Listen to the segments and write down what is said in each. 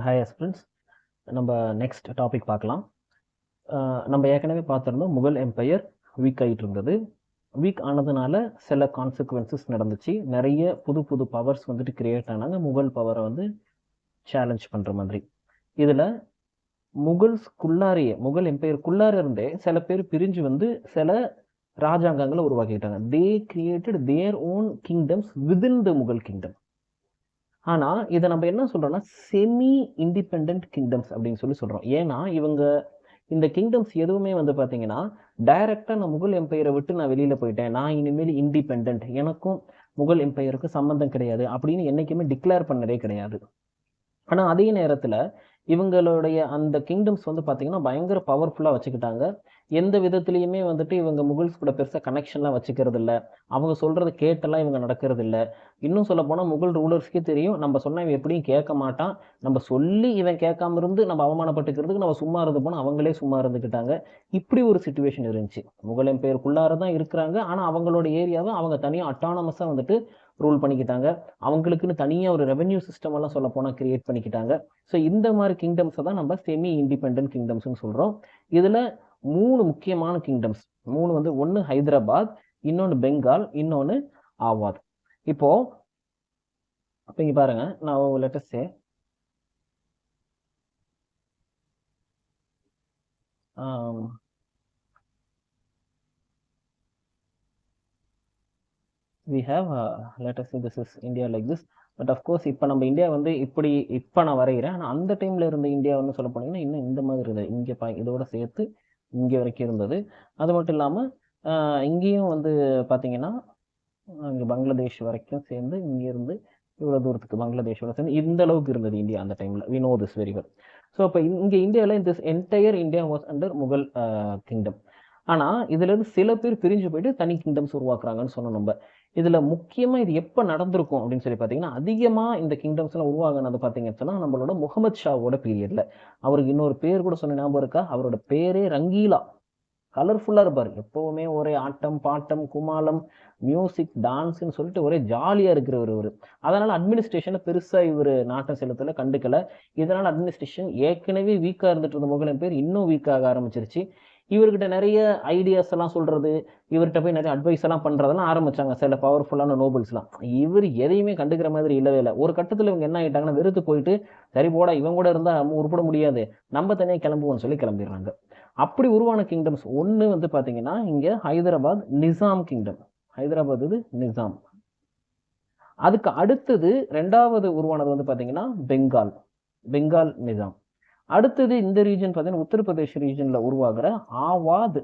Hi aspirants. நம்ம next topic பார்க்கலாம். நம்ம ஏற்கனவே பார்த்துருந்தோம், முகல் எம்பையர் வீக் ஆகிட்டு இருந்தது. வீக் ஆனதுனால சில கான்சிக்வன்சஸ் நடந்துச்சு. நிறைய புது புது பவர்ஸ் வந்துட்டு கிரியேட் ஆனாங்க, முகல் பவரை வந்து சேலஞ்ச் பண்ணுற மாதிரி. இதில் முகல் எம்பையருக்குள்ளார இருந்தே சில பேர் பிரிஞ்சு வந்து சில ராஜாங்கங்களை உருவாக்கிட்டாங்க. They created their own kingdoms within the Mughal kingdom. ஆனால் இதை நம்ம என்ன சொல்கிறோம்னா செமி இண்டிபெண்ட் கிங்டம்ஸ் அப்படின்னு சொல்கிறோம். ஏன்னா இவங்க இந்த கிங்டம்ஸ் எதுவுமே வந்து பார்த்தீங்கன்னா டைரெக்டாக நான் முகல் எம்பையரை விட்டு நான் வெளியில் போயிட்டேன், நான் இனிமேல் இண்டிபெண்ட், எனக்கும் முகல் எம்பையருக்கும் சம்மந்தம் கிடையாது அப்படின்னு என்றைக்குமே டிக்ளேர் பண்ணதே கிடையாது. ஆனால் அதே நேரத்தில் இவங்களுடைய அந்த கிங்டம்ஸ் வந்து பார்த்தீங்கன்னா பயங்கர பவர்ஃபுல்லாக வச்சுக்கிட்டாங்க. எந்த விதத்துலையுமே வந்துட்டு இவங்க முகல்ஸ் கூட பெருசாக கனெக்ஷன்லாம் வச்சுக்கிறது இல்லை. அவங்க சொல்கிறத கேட்டெல்லாம் இவங்க நடக்கிறது இல்லை. இன்னும் சொல்ல போனால் முகல் ரூலர்ஸ்க்கே தெரியும், நம்ம சொன்னால் இவன் எப்படியும் கேட்க மாட்டான், நம்ம சொல்லி இவன் கேட்காம இருந்து நம்ம அவமானப்பட்டுக்கிறதுக்கு நம்ம சும்மா இருந்து போனால் அவங்களே சும்மா இருந்துக்கிட்டாங்க. இப்படி ஒரு சுச்சுவேஷன் இருந்துச்சு. முகல் எம்பையருக்குள்ளார தான் இருக்கிறாங்க, ஆனால் அவங்களோட ஏரியாவை அவங்க தனியாக அட்டானமஸாக வந்துட்டு ரூல் பண்ணிக்கிட்டாங்க. அவங்களுக்குன்னு தனியாக ஒரு ரெவென்யூ சிஸ்டம் எல்லாம் சொல்ல போனால் கிரியேட் பண்ணிக்கிட்டாங்க. ஸோ இந்த மாதிரி கிங்டம்ஸை தான் நம்ம செமி இண்டிபெண்ட் கிங்டம்ஸ்னு சொல்கிறோம். இதில் 3 முக்கியமான கிங்டம்ஸ், 3 வந்து ஒன்று ஹைதராபாத், இன்னொன்று பெங்கால், இன்னொன்று ஆவாத். இப்போ இங்கே பாருங்க, நான் let us say we have let us say this is India like this, but of course இப்போ நம்ம இந்தியா வந்து இப்படி இப்போ நான் வரைகிறேன். ஆனால் அந்த டைமில் இருந்த இந்தியா வந்து சொல்ல போனீங்கன்னா இன்னும் இந்த மாதிரி இருந்தது. இங்கே இதோட சேர்த்து இங்கே வரைக்கும் இருந்தது. அது மட்டும் இல்லாமல் இங்கேயும் வந்து பார்த்தீங்கன்னா இங்கே பங்களாதேஷ் வரைக்கும் சேர்ந்து இங்கேருந்து இவ்வளோ தூரத்துக்கு பங்களாதேஷோட சேர்ந்து இந்த அளவுக்கு இருந்தது இந்தியா அந்த டைமில். We know this very well. So இப்போ இங்கே இந்தியாவில் this entire India was under Mughal kingdom. ஆனால் இதுலேருந்து சில பேர் பிரிஞ்சு போயிட்டு தனி கிங்டம்ஸ் உருவாக்குறாங்கன்னு சொன்னோம் நம்ம. இதில் முக்கியமாக இது எப்போ நடந்திருக்கும் அப்படின்னு சொல்லி பார்த்தீங்கன்னா, அதிகமாக இந்த கிங்டம்ஸ்லாம் உருவாகினது பார்த்தீங்கன்னு சொன்னால் நம்மளோட முகமது ஷாவோட பீரியடில். அவருக்கு இன்னொரு பேர் கூட சொன்ன ஞாபகம் இருக்கா? அவரோட பேரே ரங்கீலா. கலர்ஃபுல்லாக இருப்பார், எப்போவுமே ஒரே ஆட்டம் பாட்டம் குமாலம் மியூசிக் டான்ஸ்ன்னு சொல்லிட்டு ஒரே ஜாலியாக இருக்கிறவர் இவர். அதனால் அட்மினிஸ்ட்ரேஷனில் பெருசாக இவர் நாட்டம் செலுத்தலை, கண்டுக்கலை. இதனால் அட்மினிஸ்ட்ரேஷன் ஏற்கனவே வீக்காக இருந்துட்டு இருந்த முகலின் பேர் இன்னும் வீக்காக ஆரம்பிச்சிருச்சு. இவர்கிட்ட நிறைய ஐடியாஸ் எல்லாம் சொல்றது, இவர்கிட்ட போய் நிறைய அட்வைஸ் எல்லாம் பண்றதெல்லாம் ஆரம்பிச்சாங்க சில பவர்ஃபுல்லான நோபல்ஸ்லாம். இவர் எதையுமே கண்டுக்கிற மாதிரி இல்லவே இல்லை. ஒரு கட்டத்தில் இவங்க என்ன ஆகிட்டாங்கன்னா வெறுத்து போயிட்டு, சரி போடா இவங்க கூட இருந்தால் நம்ம உருப்பட முடியாது, நம்ம தனியாக கிளம்புவோம்னு சொல்லி கிளம்பிடுறாங்க. அப்படி உருவான கிங்டம்ஸ் ஒன்று வந்து பார்த்தீங்கன்னா இங்கே ஹைதராபாத் நிசாம் கிங்டம். ஹைதராபாத் இது நிசாம். அதுக்கு அடுத்தது ரெண்டாவது உருவானது வந்து பார்த்தீங்கன்னா பெங்கால் நிசாம். அடுத்தது இந்த ரீஜன் பார்த்தீங்கன்னா உத்தரப்பிரதேஷ் ரீஜன்ல உருவாகிற ஆவாத்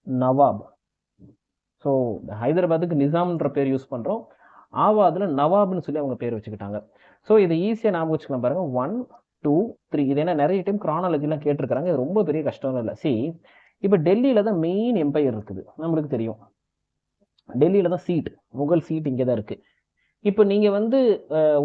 நவாப். ஸோ ஹைதராபாத்துக்கு நிசாம்ன்ற பேர் யூஸ் பண்றோம், ஆவாத்ல நவாப்னு சொல்லி அவங்க பேர் வச்சுக்கிட்டாங்க. ஸோ இதை ஈஸியாக ஞாபகம் வச்சுக்கலாம் பாருங்க. 1 2 3 இது என்ன நிறைய டைம் கிரானாலஜிலாம் கேட்டிருக்கிறாங்க, இது ரொம்ப பெரிய கஷ்டம் இல்லை. இப்போ டெல்லியில தான் மெயின் எம்பையர் இருக்குது, நம்மளுக்கு தெரியும். டெல்லியில தான் சீட், முகல் சீட் இங்கே தான் இருக்கு. இப்போ நீங்கள் வந்து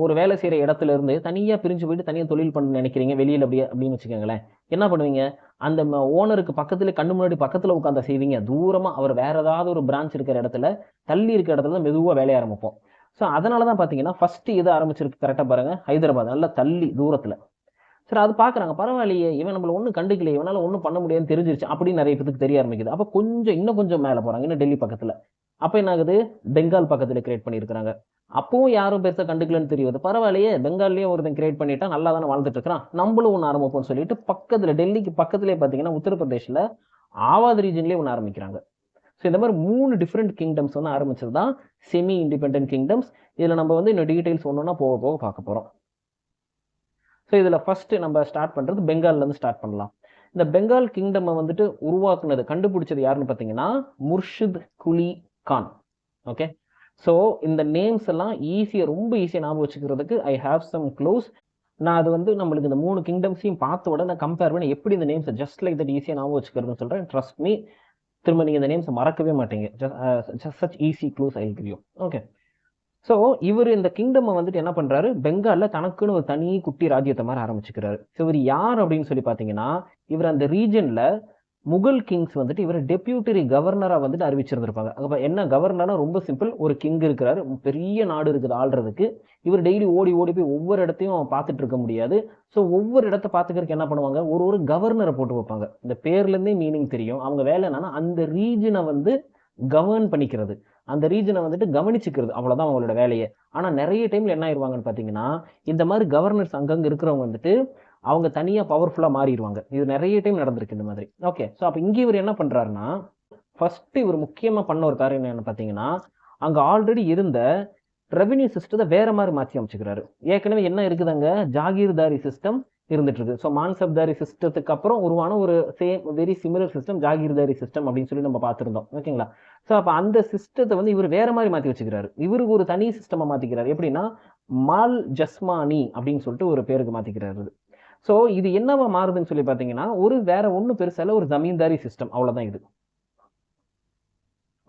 ஒரு வேலை செய்கிற இடத்துல இருந்து தனியாக பிரிஞ்சு போயிட்டு தனியாக தொழில் பண்ண நினைக்கிறீங்க வெளியில் அப்படின்னு வச்சுக்கோங்களேன். என்ன பண்ணுவீங்க? அந்த ஓனருக்கு பக்கத்துல கண்ணு முன்னாடி பக்கத்தில் உட்காந்து செய்வீங்க? தூரமாக அவர் வேற ஏதாவது ஒரு பிரான்ச் இருக்கிற இடத்துல, தள்ளி இருக்கிற இடத்துல தான் மெதுவாக வேலைய ஆரம்பிப்போம். ஸோ அதனால தான் பார்த்தீங்கன்னா ஃபஸ்ட்டு எது ஆரம்பிச்சிருக்கு கரெக்டாக பாருங்கள், ஹைதராபாத். நல்லா தள்ளி தூரத்தில். சரி, அது பார்க்குறாங்க, பரவாயில்லையே இவன் நம்மளை ஒன்றும் கண்டுக்கலையே, இவனால் ஒன்றும் பண்ண முடியாதுன்னு தெரிஞ்சிருச்சு அப்படின்னு நிறைய பேருக்கு தெரிய ஆரம்பிக்குது. அப்போ இன்னும் கொஞ்சம் மேலே போகிறாங்க, இன்னும் டெல்லி பக்கத்தில். அப்போ என்ன ஆகுது? பெங்கால் பக்கத்தில் கிரியேட் பண்ணியிருக்கிறாங்க. அப்பவும் யாரும் பெருசாக கண்டுக்கலன்னு தெரியுது. பரவாயில்லையே, பெங்கால்லேயே ஒருத்தன் கிரியேட் பண்ணிட்டா, நல்லா தானே வாழ்ந்துட்டு இருக்கிறான், நம்மளும் ஒன்று ஆரம்பிப்போம்னு சொல்லிட்டு பக்கத்தில் டெல்லிக்கு பக்கத்துலேயே பார்த்தீங்கன்னா உத்தரப்பிரதேஷில் ஆவாத் ரீஜன்லேயே ஒன்று ஆரம்பிக்கிறாங்க. ஸோ இந்த மாதிரி 3 டிஃப்ரெண்ட் கிங்டம்ஸ் வந்து ஆரம்பிச்சது தான் செமி இண்டிபெண்ட் கிங்டம்ஸ். இதில் நம்ம வந்து இன்னும் டீட்டெயில்ஸ் ஒன்றுனா போக போக பார்க்க போகிறோம். ஸோ இதில் ஃபர்ஸ்ட் நம்ம ஸ்டார்ட் பண்ணுறது பெங்கால்லேருந்து ஸ்டார்ட் பண்ணலாம். இந்த பெங்கால் கிங்டம் வந்துட்டு உருவாக்குனது, கண்டுபிடிச்சது யாருன்னு பார்த்தீங்கன்னா முர்ஷித் குலி கான். ஓகே, ஸோ இந்த நேம்ஸ் எல்லாம் ரொம்ப ஈஸியாக ஞாபகம் வச்சுக்கிறதுக்கு ஐ ஹாவ் சம் க்ளோஸ். நான் அது வந்து நம்மளுக்கு இந்த 3 கிங்டம்ஸையும் பார்த்த உடனே கம்பேர் பண்ணி எப்படி இந்த நேம்ஸை ஜஸ்ட் லைக் தட் ஈஸியாக ஞாபகம் வச்சுக்கிறதுன்னு சொல்கிறேன். ட்ரஸ்ட் மீ, திரும்ப நீங்கள் இந்த நேம்ஸை மறக்கவே மாட்டீங்க. Just such easy close I give you. Okay, so இவர் இந்த கிங்டம் வந்துட்டு என்ன பண்ணுறாரு, பெங்காலில் தனக்குன்னு ஒரு தனி குட்டி ராஜ்யத்தை மாதிரி ஆரம்பிச்சுக்கிறாரு. ஸோ இவர் யார் அப்படின்னு சொல்லி பார்த்தீங்கன்னா, இவர் அந்த ரீஜனில் முகல் கிங்ஸ் வந்துட்டு இவர் டெப்யூட்டரி கவர்னரா வந்துட்டு அறிவிச்சிருந்திருப்பாங்க. அப்ப என்ன கவர்னர்னா ரொம்ப சிம்பிள், ஒரு கிங் இருக்கிறாரு, பெரிய நாடு இருக்குது ஆள்றதுக்கு. இவர் டெய்லி ஓடி ஓடி போய் ஒவ்வொரு இடத்தையும் பார்த்துட்டு இருக்க முடியாது. ஸோ ஒவ்வொரு இடத்த பார்த்துக்கிறதுக்கு என்ன பண்ணுவாங்க, ஒரு கவர்னரை போட்டு வைப்பாங்க. இந்த பேர்ல இருந்தே மீனிங் தெரியும். அவங்க வேலை என்னன்னா அந்த ரீஜனை வந்து கவர்ன் பண்ணிக்கிறது, அந்த ரீஜனை வந்துட்டு கவனிச்சுக்கிறது, அவ்வளவுதான் அவங்களோட வேலையே. ஆனா நிறைய டைம்ல என்ன ஆயிருவாங்கன்னு பாத்தீங்கன்னா, இந்த மாதிரி கவர்னர்ஸ் அங்கங்க இருக்கிறவங்க வந்துட்டு அவங்க தனியா பவர்ஃபுல்லா மாறிடுவாங்க. இது நிறைய டைம் நடந்திருக்கு இந்த மாதிரி. ஓகே, ஸோ அப்ப இங்க இவர் என்ன பண்றாருன்னா, ஃபர்ஸ்ட் இவர் முக்கியமா பண்ண ஒரு காரியம் என்னன்னு பாத்தீங்கன்னா, அங்க ஆல்ரெடி இருந்த ரெவென்யூ சிஸ்டத்தை வேற மாதிரி மாற்றி அமைச்சுக்கிறாரு. ஏற்கனவே என்ன இருக்குது அங்க, ஜாகீர்தாரி சிஸ்டம் இருந்துட்டு இருக்கு. ஸோ மான்சப்தாரி சிஸ்டத்துக்கு அப்புறம் உருவான ஒரு வெரி சிமிலர் சிஸ்டம் ஜாகீர்தாரி சிஸ்டம் அப்படின்னு சொல்லி நம்ம பார்த்துருந்தோம். ஓகேங்களா? ஸோ அப்ப அந்த சிஸ்டத்தை வந்து இவர் வேற மாதிரி மாற்றி வச்சுக்கிறாரு. இவருக்கு ஒரு தனி சிஸ்டமா மாத்திக்கிறாரு. எப்படின்னா மால் ஜஸ்மானி அப்படின்னு சொல்லிட்டு ஒரு பேருக்கு மாத்திக்கிறாரு. ஸோ இது என்னவா மாறுதுன்னு சொல்லி பார்த்தீங்கன்னா, ஒரு வேற ஒன்றும் பெருசால ஒரு ஜமீன்தாரி சிஸ்டம், அவ்வளோதான் இது.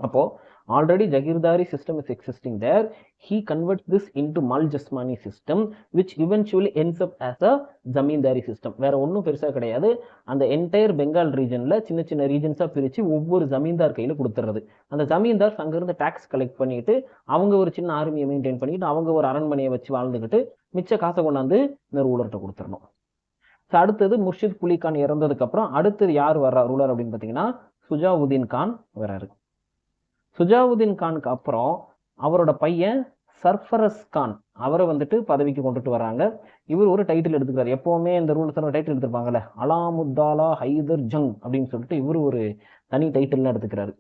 அப்போ already Jagirdari system is existing there. He converts this into Mal Jasmani system, which eventually ends up as a Zamindari system. வேற ஒன்றும் பெருசா கிடையாது. அந்த என்டையர் பெங்கால் ரீஜன்ல சின்ன சின்ன ரீஜன்ஸா பிரிச்சு ஒவ்வொரு ஜமீன்தார் கையில கொடுத்துறது. அந்த ஜமீன்தார் அங்கிருந்து டாக்ஸ் கலெக்ட் பண்ணிட்டு அவங்க ஒரு சின்ன ஆர்மியை மெயின்டைன் பண்ணிட்டு அவங்க ஒரு அரண்மனையை வச்சு வாழ்ந்துக்கிட்டு மிச்ச காசை கொண்டாந்து இந்த ரூலர்கிட்ட கொடுத்துடணும். அடுத்தது முர்ஷித் குலி கான் இறந்ததுக்கு அப்புறம் அடுத்தது யார் வர்றா ரூலர் அப்படின்னு பார்த்தீங்கன்னா, சுஜாவுதீன் கான் வர்றாரு. சுஜாவுதீன் கானுக்கு அப்புறம் அவரோட பையன் சர்ஃபரஸ் கான் அவரை வந்துட்டு பதவிக்கு கொண்டுட்டு வராங்க. இவர் ஒரு டைட்டில் எடுத்துக்கிறார். எப்பவுமே இந்த ரூலர்ஸோட டைட்டில் எடுத்துருப்பாங்கல்ல, அலாமுத்தாலா ஹைதர் ஜங் அப்படின்னு சொல்லிட்டு இவர் ஒரு தனி டைட்டில் எடுத்துக்கிறாரு.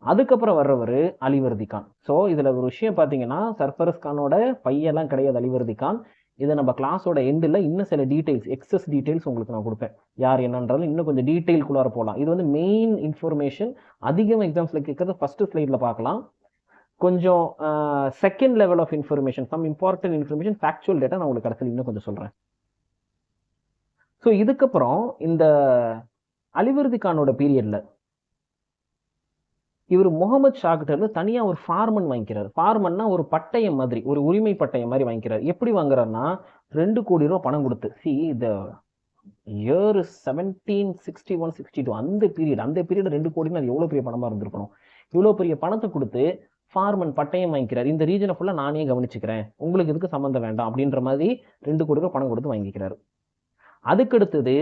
அதுக்கப்புறம் வர்றவர் அலிவர்தி கான். ஸோ இதுல ஒரு விஷயம் பார்த்தீங்கன்னா, சர்ஃபரஸ் கானோட பையெல்லாம் கிடையாது அலிவர்தி கான். இதை நம்ம கிளாஸோட எண்டில் இன்னும் சில டீடைல்ஸ், எக்ஸஸ் டீடைல்ஸ் உங்களுக்கு நான் கொடுப்பேன். யார் என்னன்றது இன்னும் கொஞ்சம் டீடைல்குள்ளார போகலாம். இது வந்து மெயின் இன்ஃபர்மேஷன். அதிகம் எக்ஸாம்ஸ்ல கேட்கறது ஃபர்ஸ்ட் ஸ்லைட்ல பார்க்கலாம். கொஞ்சம் second level of information, some important information, factual data நான் உங்களுக்கு கடைசியில் இன்னும் கொஞ்சம் சொல்றேன். ஸோ இதுக்கப்புறம் இந்த அலிவர்தி கானோட பீரியட்ல இவர் முகமது ஷா கிட்ட இருந்து தனியா ஒரு ஃபார்மன் வாங்கிக்கிறார். ஃபார்மன்னா ஒரு பட்டயம் மாதிரி, ஒரு உரிமை பட்டயம் மாதிரி வாங்கிக்கிறார். எப்படி வாங்குறாருன்னா 2 கோடி ரூபாய் பணம் கொடுத்து. சி த இயர் 1761-62 அந்த பீரியட் 2 கோடின்னு அது எவ்வளவு பெரிய பணமா இருந்திருக்கணும். இவ்வளவு பெரிய பணத்தை கொடுத்து ஃபார்மன் பட்டயம் வாங்கிக்கிறார். இந்த ரீஜனை ஃபுல்லா நானே கவனிச்சுக்கிறேன், உங்களுக்கு இதுக்கு சம்மந்தம் வேண்டாம் அப்படின்ற மாதிரி 2 கோடி ரூபாய் பணம் கொடுத்து வாங்கிக்கிறாரு. அதுக்கு அடுத்தது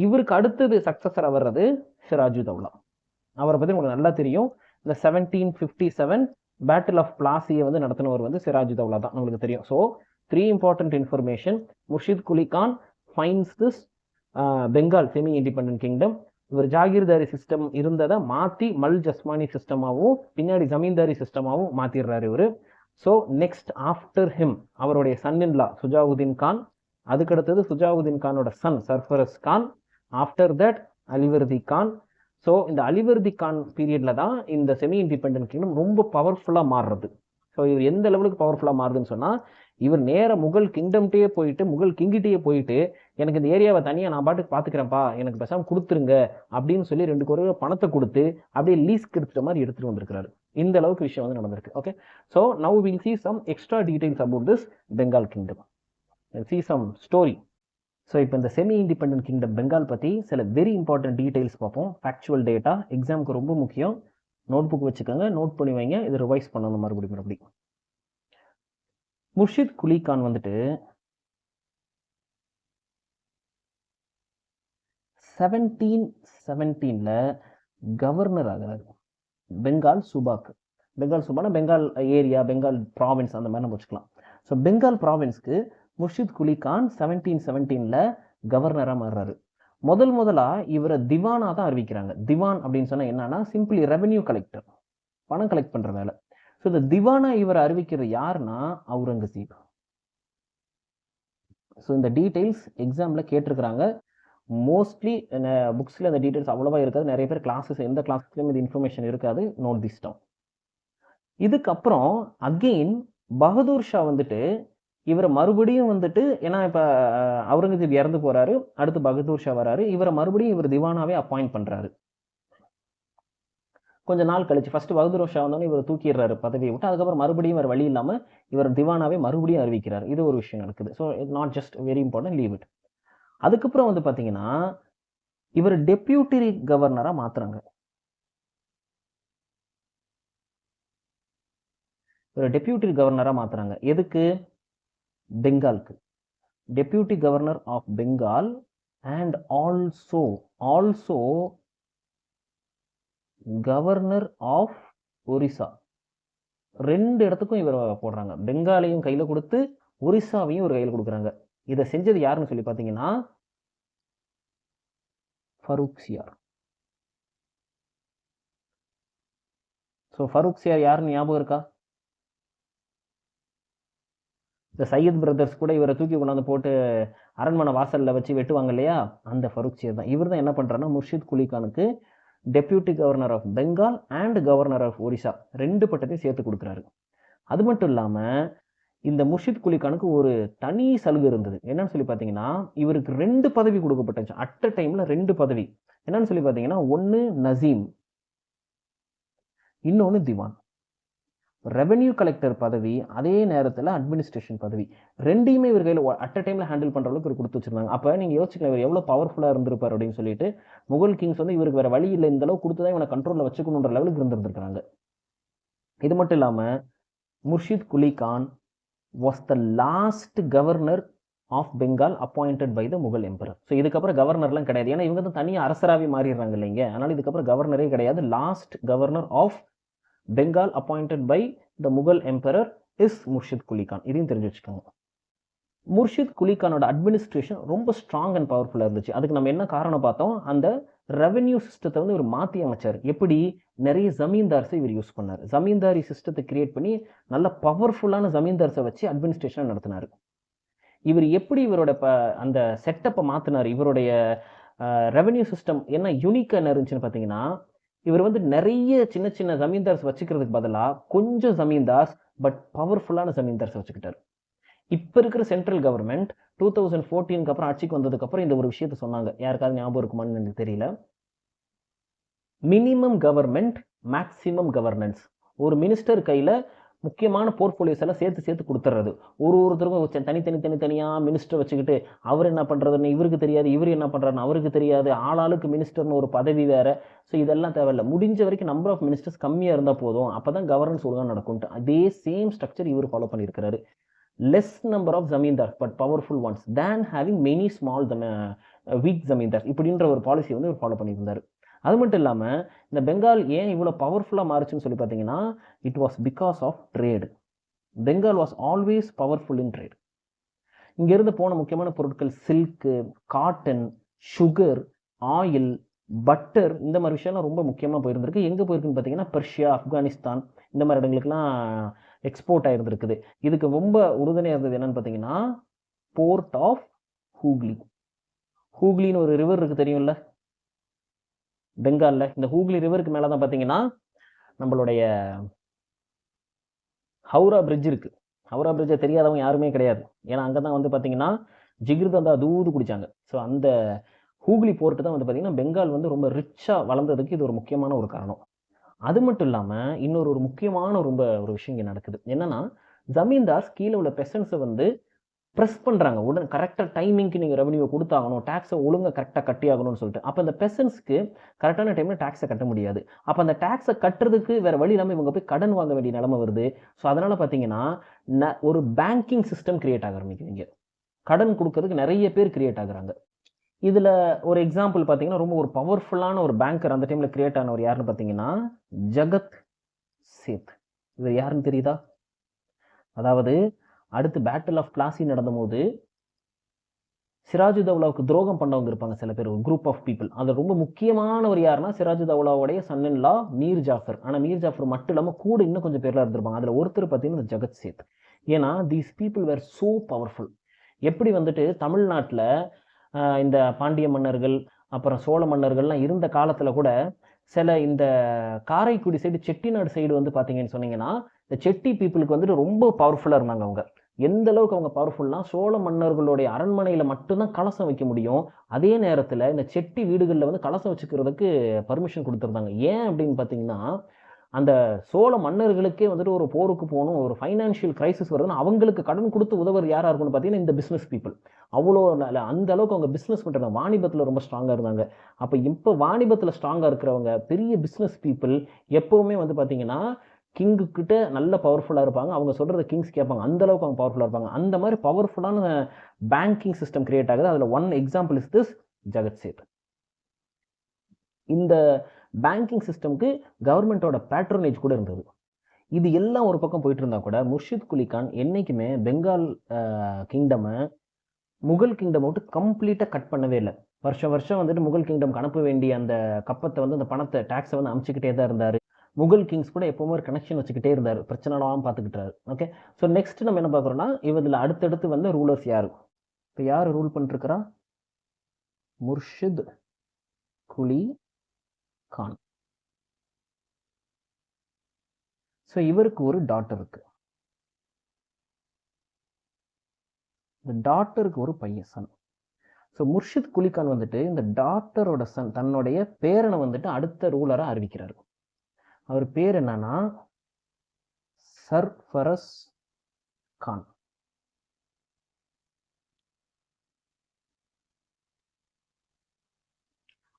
இவருக்கு அடுத்தது சக்சஸரா வர்றது சிராஜுதௌலா. அவரை பத்தி உங்களுக்கு நல்லா தெரியும். இந்த 1757 பேட்டில் ஆஃப் பிளாசியை வந்து நடத்தினவர் வந்து சிராஜுதௌலா தான், நம்மளுக்கு தெரியும். So 3 important information. Murshid Quli Khan finds this Bengal semi independent kingdom. இவர் ஜாகீர்தாரி சிஸ்டம் இருந்ததை மாற்றி மல் ஜஸ்மானி சிஸ்டமாகவும் பின்னாடி ஜமீன்தாரி சிஸ்டமாகவும் மாற்றிடுறாரு இவர். ஸோ நெக்ஸ்ட் ஆஃப்டர் ஹிம் அவருடைய son in law Shujauddin Khan. அதுக்கடுத்தது சுஜாவுதீன் கானோட son Sarfaraz Khan. After that Alivardi Khan. So இந்த அலிவர்தி கான் பீரியட்ல தான் இந்த செமி இண்டிபெண்டன்ட் கிங்டம் ரொம்ப பவர்ஃபுல்லாக மாறுறது. ஸோ இவர் எந்த லெவலுக்கு பவர்ஃபுல்லாக மாறுதுன்னு சொன்னால், இவர் நேர முகல் கிங்டம்கிட்டே போயிட்டு முகல் கிங்கிட்டே போயிட்டு எனக்கு இந்த ஏரியாவை தனியாக நான் பாட்டுக்கு பார்த்துக்கிறேன்ப்பா, எனக்கு பேசாமல் கொடுத்துருங்க அப்படின்னு சொல்லி 2 கோடி ரூபாய் பணத்தை கொடுத்து அப்படியே லீஸ்க்கு எடுத்துகிற மாதிரி எடுத்துகிட்டு வந்திருக்கிறாரு. இந்த அளவுக்கு விஷயம் வந்து நடந்திருக்கு. Okay, so now will see some extra details about this Bengal kingdom and see some story. So இப்போ இந்த செமி இண்டிபெண்டன்ட் கிங்டம் பெங்கால் பற்றி சில வெரி இம்பார்ட்டன்ட் டீடைல்ஸ் பார்ப்போம். ஃபேக்சுவல் டேட்டா எக்ஸாமுக்கு ரொம்ப முக்கியம். நோட் புக் வச்சுக்கோங்க, நோட் பண்ணி வைங்க, இது ரிவைஸ் பண்ணணும் மறுபடியும். முர்ஷித் குலி கான் வந்துட்டு 1717 கவர்னர் ஆகிறாரு பெங்கால் சூபாக்கு. பெங்கால் சூபானா பெங்கால் ஏரியா, பெங்கால் ப்ராவின்ஸ் அந்த மாதிரி நம்ம வச்சுக்கலாம். ஸோ பெங்கால் ப்ராவின்ஸ்க்கு முர்ஷித் குலி கான் 1717 கவர்னரா மாறுறாரு. முதலா இவரை திவானா தான் அறிவிக்கிறாங்க. திவான் அப்படின்னு சொன்னா என்னன்னா சிம்பிளி ரெவென்யூ கலெக்டர், பணம் கலெக்ட் பண்ற வேலை. ஸோ இந்த திவானா இவரை அறிவிக்கிறது யாருன்னா அவுரங்கசீப். ஸோ இந்த டீடைல்ஸ் எக்ஸாம்ல கேட்டிருக்கிறாங்க. மோஸ்ட்லி புக்ஸ்ல இந்த டீடைல்ஸ் அவ்வளவா இருக்காது. நிறைய பேர் கிளாஸஸ் எந்த கிளாஸ்லயும் இது இன்ஃபர்மேஷன் இருக்காது. Note this down. இதுக்கப்புறம் அகெயின் பகதூர் ஷா வந்துட்டு இவரை மறுபடியும் வந்துட்டு, ஏன்னா இப்ப அவுரங்கசீப் இறந்து போறாரு, அடுத்து பகதூர் ஷா வராரு, இவரை மறுபடியும் இவர் திவானாவே அப்பாயிண்ட் பண்றாரு. கொஞ்ச நாள் கழிச்சு ஃபர்ஸ்ட் பகதூர் ஷா வந்தோடனே இவர் தூக்கிடுறாரு பதவியை விட்டு. அதுக்கப்புறம் மறுபடியும் இவர் வழி இல்லாம இவர் திவானாவே மறுபடியும் அறிவிக்கிறார். இது ஒரு விஷயம் நடக்குது. So it not just very important, leave it. அதுக்கப்புறம் வந்து பாத்தீங்கன்னா இவர் டெப்யூட்டி கவர்னரா மாத்துறாங்க. இவர் டெப்யூட்டி கவர்னரா மாத்துறாங்க. எதுக்கு? பெங்காலுக்கு. Deputy governor of Bengal and also governor of Orissa. 2 இடத்துக்கும் இவர் போடுறாங்க. பெங்காலையும் கையில கொடுத்து ஒரிசாவையும் ஒரு கையில் கொடுக்குறாங்க. இதை செஞ்சது யாருன்னு சொல்லி பார்த்தீங்கன்னா ஃபரூக்சியார். ஸோ ஃபரூக்சியார் யாருன்னு ஞாபகம் இருக்கா? இந்த சையத் பிரதர்ஸ் கூட இவரை தூக்கி கொண்டாந்து போட்டு அரண்மனை வாசலில் வச்சு வெட்டுவாங்க இல்லையா, அந்த ஃபரூக்சியார் தான். இவர் தான் என்ன பண்ணுறாருன்னா முர்ஷித் குலிகானுக்கு deputy governor of Bengal and governor of Orissa 2 பட்டத்தையும் சேர்த்து கொடுக்குறாரு. அது மட்டும் இல்லாமல் இந்த முர்ஷித் குலிகானுக்கு ஒரு தனி சலுகை இருந்தது. என்னன்னு சொல்லி பார்த்தீங்கன்னா இவருக்கு 2 பதவி கொடுக்கப்பட்டுச்சு அட் அ டைமில். 2 பதவி என்னன்னு சொல்லி பார்த்தீங்கன்னா, ஒன்று நசீம், இன்னொன்று திவான். ரெவென்யூ கலெக்டர் பதவி, அதே நேரத்தில் அட்மினிஸ்ட்ரேஷன் பதவி, 2யுமே இவர் கையில் அட் அ டைமில் ஹேண்டில் பண்ணுற அளவுக்கு இவர் கொடுத்து வச்சிருந்தாங்க. அப்போ நீங்கள் யோசிக்கலாம் இவர் எவ்வளோ பவர்ஃபுல்லாக இருந்திருப்பார் அப்படின்னு சொல்லிட்டு. முகல் கிங்ஸ் வந்து இவருக்கு வேறு வழி இல்லை, இந்த அளவுக்கு கொடுத்து தான் இவனை கண்ட்ரோலில் வச்சுக்கணுன்ற லெவலுக்கு இருந்திருக்காங்க. இது மட்டும் இல்லாமல் Murshid Quli Khan was the last governor of Bengal appointed by the Mughal emperor. So இதுக்கப்புறம் கவர்னர்லாம் கிடையாது, ஏன்னா இவங்க தான் தனியாக அரசராகவே மாறிடுறாங்க இல்லைங்க. அதனால் இதுக்கப்புறம் கவர்னரே கிடையாது. Last governor of Bengal appointed by the Mughal emperor is Murshid Quli Khan. இதையும் தெரிஞ்சு வச்சுக்கோங்க. முர்ஷித் குலிகானோட அட்மினிஸ்ட்ரேஷன் ரொம்ப ஸ்ட்ராங் அண்ட் பவர்ஃபுல்லாக இருந்துச்சு. அதுக்கு நம்ம என்ன காரணம் பார்த்தோம், அந்த ரெவென்யூ சிஸ்டத்தை வந்து இவர் மாற்றி அமைச்சார். எப்படி? நிறைய ஜமீன்தார்ஸை இவர் யூஸ் பண்ணார். ஜமீன்தாரி சிஸ்டத்தை கிரியேட் பண்ணி நல்ல பவர்ஃபுல்லான ஜமீன்தார்ஸை வச்சு அட்மினிஸ்ட்ரேஷனை நடத்தினார். இவர் எப்படி இவரோட அந்த செட்டப்பை மாற்றினார், இவருடைய ரெவென்யூ சிஸ்டம் என்ன யூனிக்காக என்ன இருந்துச்சுன்னு பார்த்தீங்கன்னா, இவர் வந்து நிறைய சின்ன சின்ன ஜமீன்தார்ஸ் வச்சுக்கிறதுக்கு பதிலாக கொஞ்சம் ஜமீன்தார்ஸ் பட் பவர்ஃபுல்லான ஜமீன்தார்ஸ் வச்சுக்கிட்டார். இப்போ இருக்கிற சென்ட்ரல் கவர்மெண்ட் 2014 அப்புறம் ஆட்சிக்கு வந்ததுக்கப்புறம் இந்த ஒரு விஷயத்த சொன்னாங்க. யாருக்காவது ஞாபகம் இருக்குமான்னு எனக்கு தெரியல. Minimum government maximum governance. ஒரு மினிஸ்டர் கையில் முக்கியமான போர்ட்ஃபோலியோஸ் எல்லாம் சேர்த்து கொடுத்துறது. ஒருத்தருக்கும் தனித்தனியாக மினிஸ்டர் வச்சுக்கிட்டு அவர் என்ன பண்ணுறதுன்னு இவருக்கு தெரியாது, இவர் என்ன பண்ணுறாருன்னு அவருக்கு தெரியாது, ஆளாளுக்கு மினிஸ்டர்னு ஒரு பதவி வேறு. ஸோ இதெல்லாம் தேவையில்லை. முடிஞ்ச வரைக்கும் நம்பர் ஆஃப் மினிஸ்டர்ஸ் கம்மியாக இருந்தால் போதும், அப்போ தான் கவர்னன்ஸ் ஒழுங்காக நடக்கும்ட்டு அதே சேம் ஸ்ட்ரக்சர் இவர் ஃபாலோ பண்ணியிருக்கிறாரு. Less number of zamindars but powerful ones then having many small weak zamindars இப்படின்ற ஒரு பாலிசி வந்து இவர் ஃபாலோ பண்ணியிருந்தார். அது மட்டும் இல்லாமல் இந்த பெங்கால் ஏன் இவ்வளோ பவர்ஃபுல்லாக மாறுச்சுன்னு சொல்லி பார்த்தீங்கன்னா, it was because of trade. Bengal was always powerful in trade. இங்கேருந்து போன முக்கியமான பொருட்கள் silk, cotton, sugar, oil, butter, இந்த மாதிரி விஷயம்லாம் ரொம்ப முக்கியமாக போயிருந்திருக்கு. எங்கே போயிருக்குன்னு பார்த்தீங்கன்னா பெர்ஷியா, ஆப்கானிஸ்தான் இந்த மாதிரி இடங்களுக்குலாம் எக்ஸ்போர்ட் ஆகிருந்துருக்குது. இதுக்கு ரொம்ப உறுதுணையாக இருந்தது என்னன்னு பார்த்தீங்கன்னா போர்ட் ஆஃப் ஹூக்ளி. ஹூக்ளின்னு ஒரு ரிவர் இருக்குது தெரியும்ல பெங்காலில். இந்த ஹூக்ளி ரிவருக்கு மேலே தான் பார்த்தீங்கன்னா நம்மளுடைய ஹவுரா பிரிட்ஜ் இருக்குது. ஹவுரா பிரிட்ஜை தெரியாதவங்க யாருமே கிடையாது. ஏன்னா அங்கே தான் வந்து பார்த்தீங்கன்னா ஜிகிர்தண்டா தூது குடித்தாங்க. ஸோ அந்த ஹூக்ளி போர்ட்டு தான் வந்து பார்த்தீங்கன்னா பெங்கால் வந்து ரொம்ப ரிச்சாக வளர்ந்ததுக்கு இது ஒரு முக்கியமான ஒரு காரணம். அது மட்டும் இல்லாமல் இன்னொரு முக்கியமான ஒரு விஷயம் இங்கே நடக்குது. என்னன்னா ஜமீன்தார்ஸ் கீழே உள்ள பெசன்ஸை வந்து ப்ரெஸ் பண்ணுறாங்க. உடனே கரெக்டாக டைமிங்க்கு நீங்கள் ரெவன்யூ கொடுத்தாகணும், டேக்ஸை ஒழுங்காக கரெக்டாக கட்டி ஆகணும்னு சொல்லிட்டு. அப்போ அந்த பெசன்ஸ்க்கு கரெக்டான டைமில் டேக்ஸை கட்ட முடியாது. அப்போ அந்த டேக்ஸை கட்டுறதுக்கு வேறு வழி இல்லாமல் இவங்க போய் கடன் வாங்க வேண்டிய நிலைமை வருது. ஸோ அதனால் பார்த்தீங்கன்னா ஒரு பேங்கிங் சிஸ்டம் கிரியேட் ஆக ஆரம்பிக்குதுங்க. கடன் கொடுக்கறதுக்கு நிறைய பேர் கிரியேட் ஆகுறாங்க. இதில் ஒரு எக்ஸாம்பிள் பார்த்தீங்கன்னா ரொம்ப ஒரு பவர்ஃபுல்லான ஒரு பேங்கர் அந்த டைமில் கிரியேட் ஆனவர் யாருன்னு பார்த்தீங்கன்னா ஜகத் சேத். இது யாருன்னு தெரியுதா? அதாவது அடுத்து பேட்டில் ஆஃப் பிளாசி நடந்த போது சிராஜுதௌலாவுக்கு துரோகம் பண்ணவங்க இருப்பாங்க சில பேர், ஒரு குரூப் ஆஃப் பீப்புள். அது ரொம்ப முக்கியமானவர் யாருன்னா சிராஜுதௌலாவுடைய சன் இன் லா மீர் ஜாஃபர். ஆனால் மீர் ஜாஃபர் மட்டும் இல்லாமல் கூட இன்னும் கொஞ்சம் பேர்லாம் இருந்திருப்பாங்க. அதில் ஒருத்தர் பார்த்தீங்கன்னா ஜகத் சேத். ஏன்னா these people were so powerful. எப்படி வந்துட்டு தமிழ்நாட்டில் இந்த பாண்டிய மன்னர்கள் அப்புறம் சோழ மன்னர்கள்லாம் இருந்த காலத்தில் கூட சில இந்த காரைக்குடி சைடு செட்டிநாடு சைடு வந்து பார்த்தீங்கன்னு சொன்னீங்கன்னா இந்த செட்டி பீப்புளுக்கு வந்துட்டு ரொம்ப பவர்ஃபுல்லாக இருந்தாங்க. அவங்க எந்த அளவுக்கு அவங்க பவர்ஃபுல்னா சோழ மன்னர்களுடைய அரண்மனையில் மட்டும்தான் கலசம் வைக்க முடியும். அதே நேரத்தில் இந்த செட்டி வீடுகளில் வந்து கலசம் வச்சுக்கிறதுக்கு பர்மிஷன் கொடுத்துருந்தாங்க. ஏன் அப்படின்னு பார்த்தீங்கன்னா அந்த சோழ மன்னர்களுக்கே வந்துட்டு ஒரு போருக்கு போகணும், ஒரு ஃபைனான்ஷியல் கிரைசிஸ் வருதுன்னா அவங்களுக்கு கடன் கொடுத்து உதவுறது யாராக இருக்கும்னு பார்த்தீங்கன்னா இந்த பிஸ்னஸ் பீப்புள். அவ்வளோ அந்த அளவுக்கு அவங்க பிஸ்னஸ் பண்ணுறாங்க, வாணிபத்தில் ரொம்ப ஸ்ட்ராங்காக இருந்தாங்க. அப்போ இப்போ வாணிபத்தில் ஸ்ட்ராங்காக இருக்கிறவங்க பெரிய பிஸ்னஸ் பீப்புள் எப்போவுமே வந்து பார்த்தீங்கன்னா கிங்கு கிட்ட நல்ல பவர்ஃபுல்லாக இருப்பாங்க. அவங்க சொல்கிறத கிங்ஸ் கேட்பாங்க. அந்த அளவுக்கு அவங்க பவர்ஃபுல்லாக இருப்பாங்க. அந்த மாதிரி பவர்ஃபுல்லான பேங்கிங் சிஸ்டம் கிரியேட் ஆகுது. அதில் ஒன் எக்ஸாம்பிள் இஸ் திஸ் ஜகத் சேத். இந்த பேங்கிங் சிஸ்டம்க்கு கவர்மெண்ட்டோட பேட்ரோனேஜ் கூட இருந்தது. இது எல்லாம் ஒரு பக்கம் போயிட்டு இருந்தா கூட முர்ஷித் குலி கான் என்னைக்குமே பெங்கால் கிங்டமை முகல் கிங்டம் விட்டு கம்ப்ளீட்டாக கட் பண்ணவே இல்லை. வருஷம் வருஷம் வந்துட்டு முகல் கிங்டம்க்கு அனுப்ப வேண்டிய அந்த கப்பத்தை வந்து அந்த பணத்தை டேக்ஸை வந்து அமுச்சிக்கிட்டே தான் இருந்தார். முகல் கிங்ஸ் கூட எப்பவுமே ஒரு கனெக்ஷன் வச்சுக்கிட்டே இருந்தார், பிரச்சனைலாம் பார்த்துக்கிட்டாரு. ஓகே, ஸோ நெக்ஸ்ட் நம்ம என்ன பார்க்குறோம்னா இதில் அடுத்தடுத்து வந்து ரூலர்ஸ் யார்? இப்போ யார் ரூல் பண்ணிருக்கிறா? முர்ஷித் குலி கான். ஸோ இவருக்கு ஒரு டாட்டர் இருக்கு. இந்த டாட்டருக்கு ஒரு பையன், சன். ஸோ முர்ஷித் குலி கான் வந்துட்டு இந்த டாட்டரோட சன் தன்னுடைய பேரனை வந்துட்டு அடுத்த ரூலராக அறிவிக்கிறார். அவர் பேர் என்னன்னா சர்ஃபரஸ் கான்.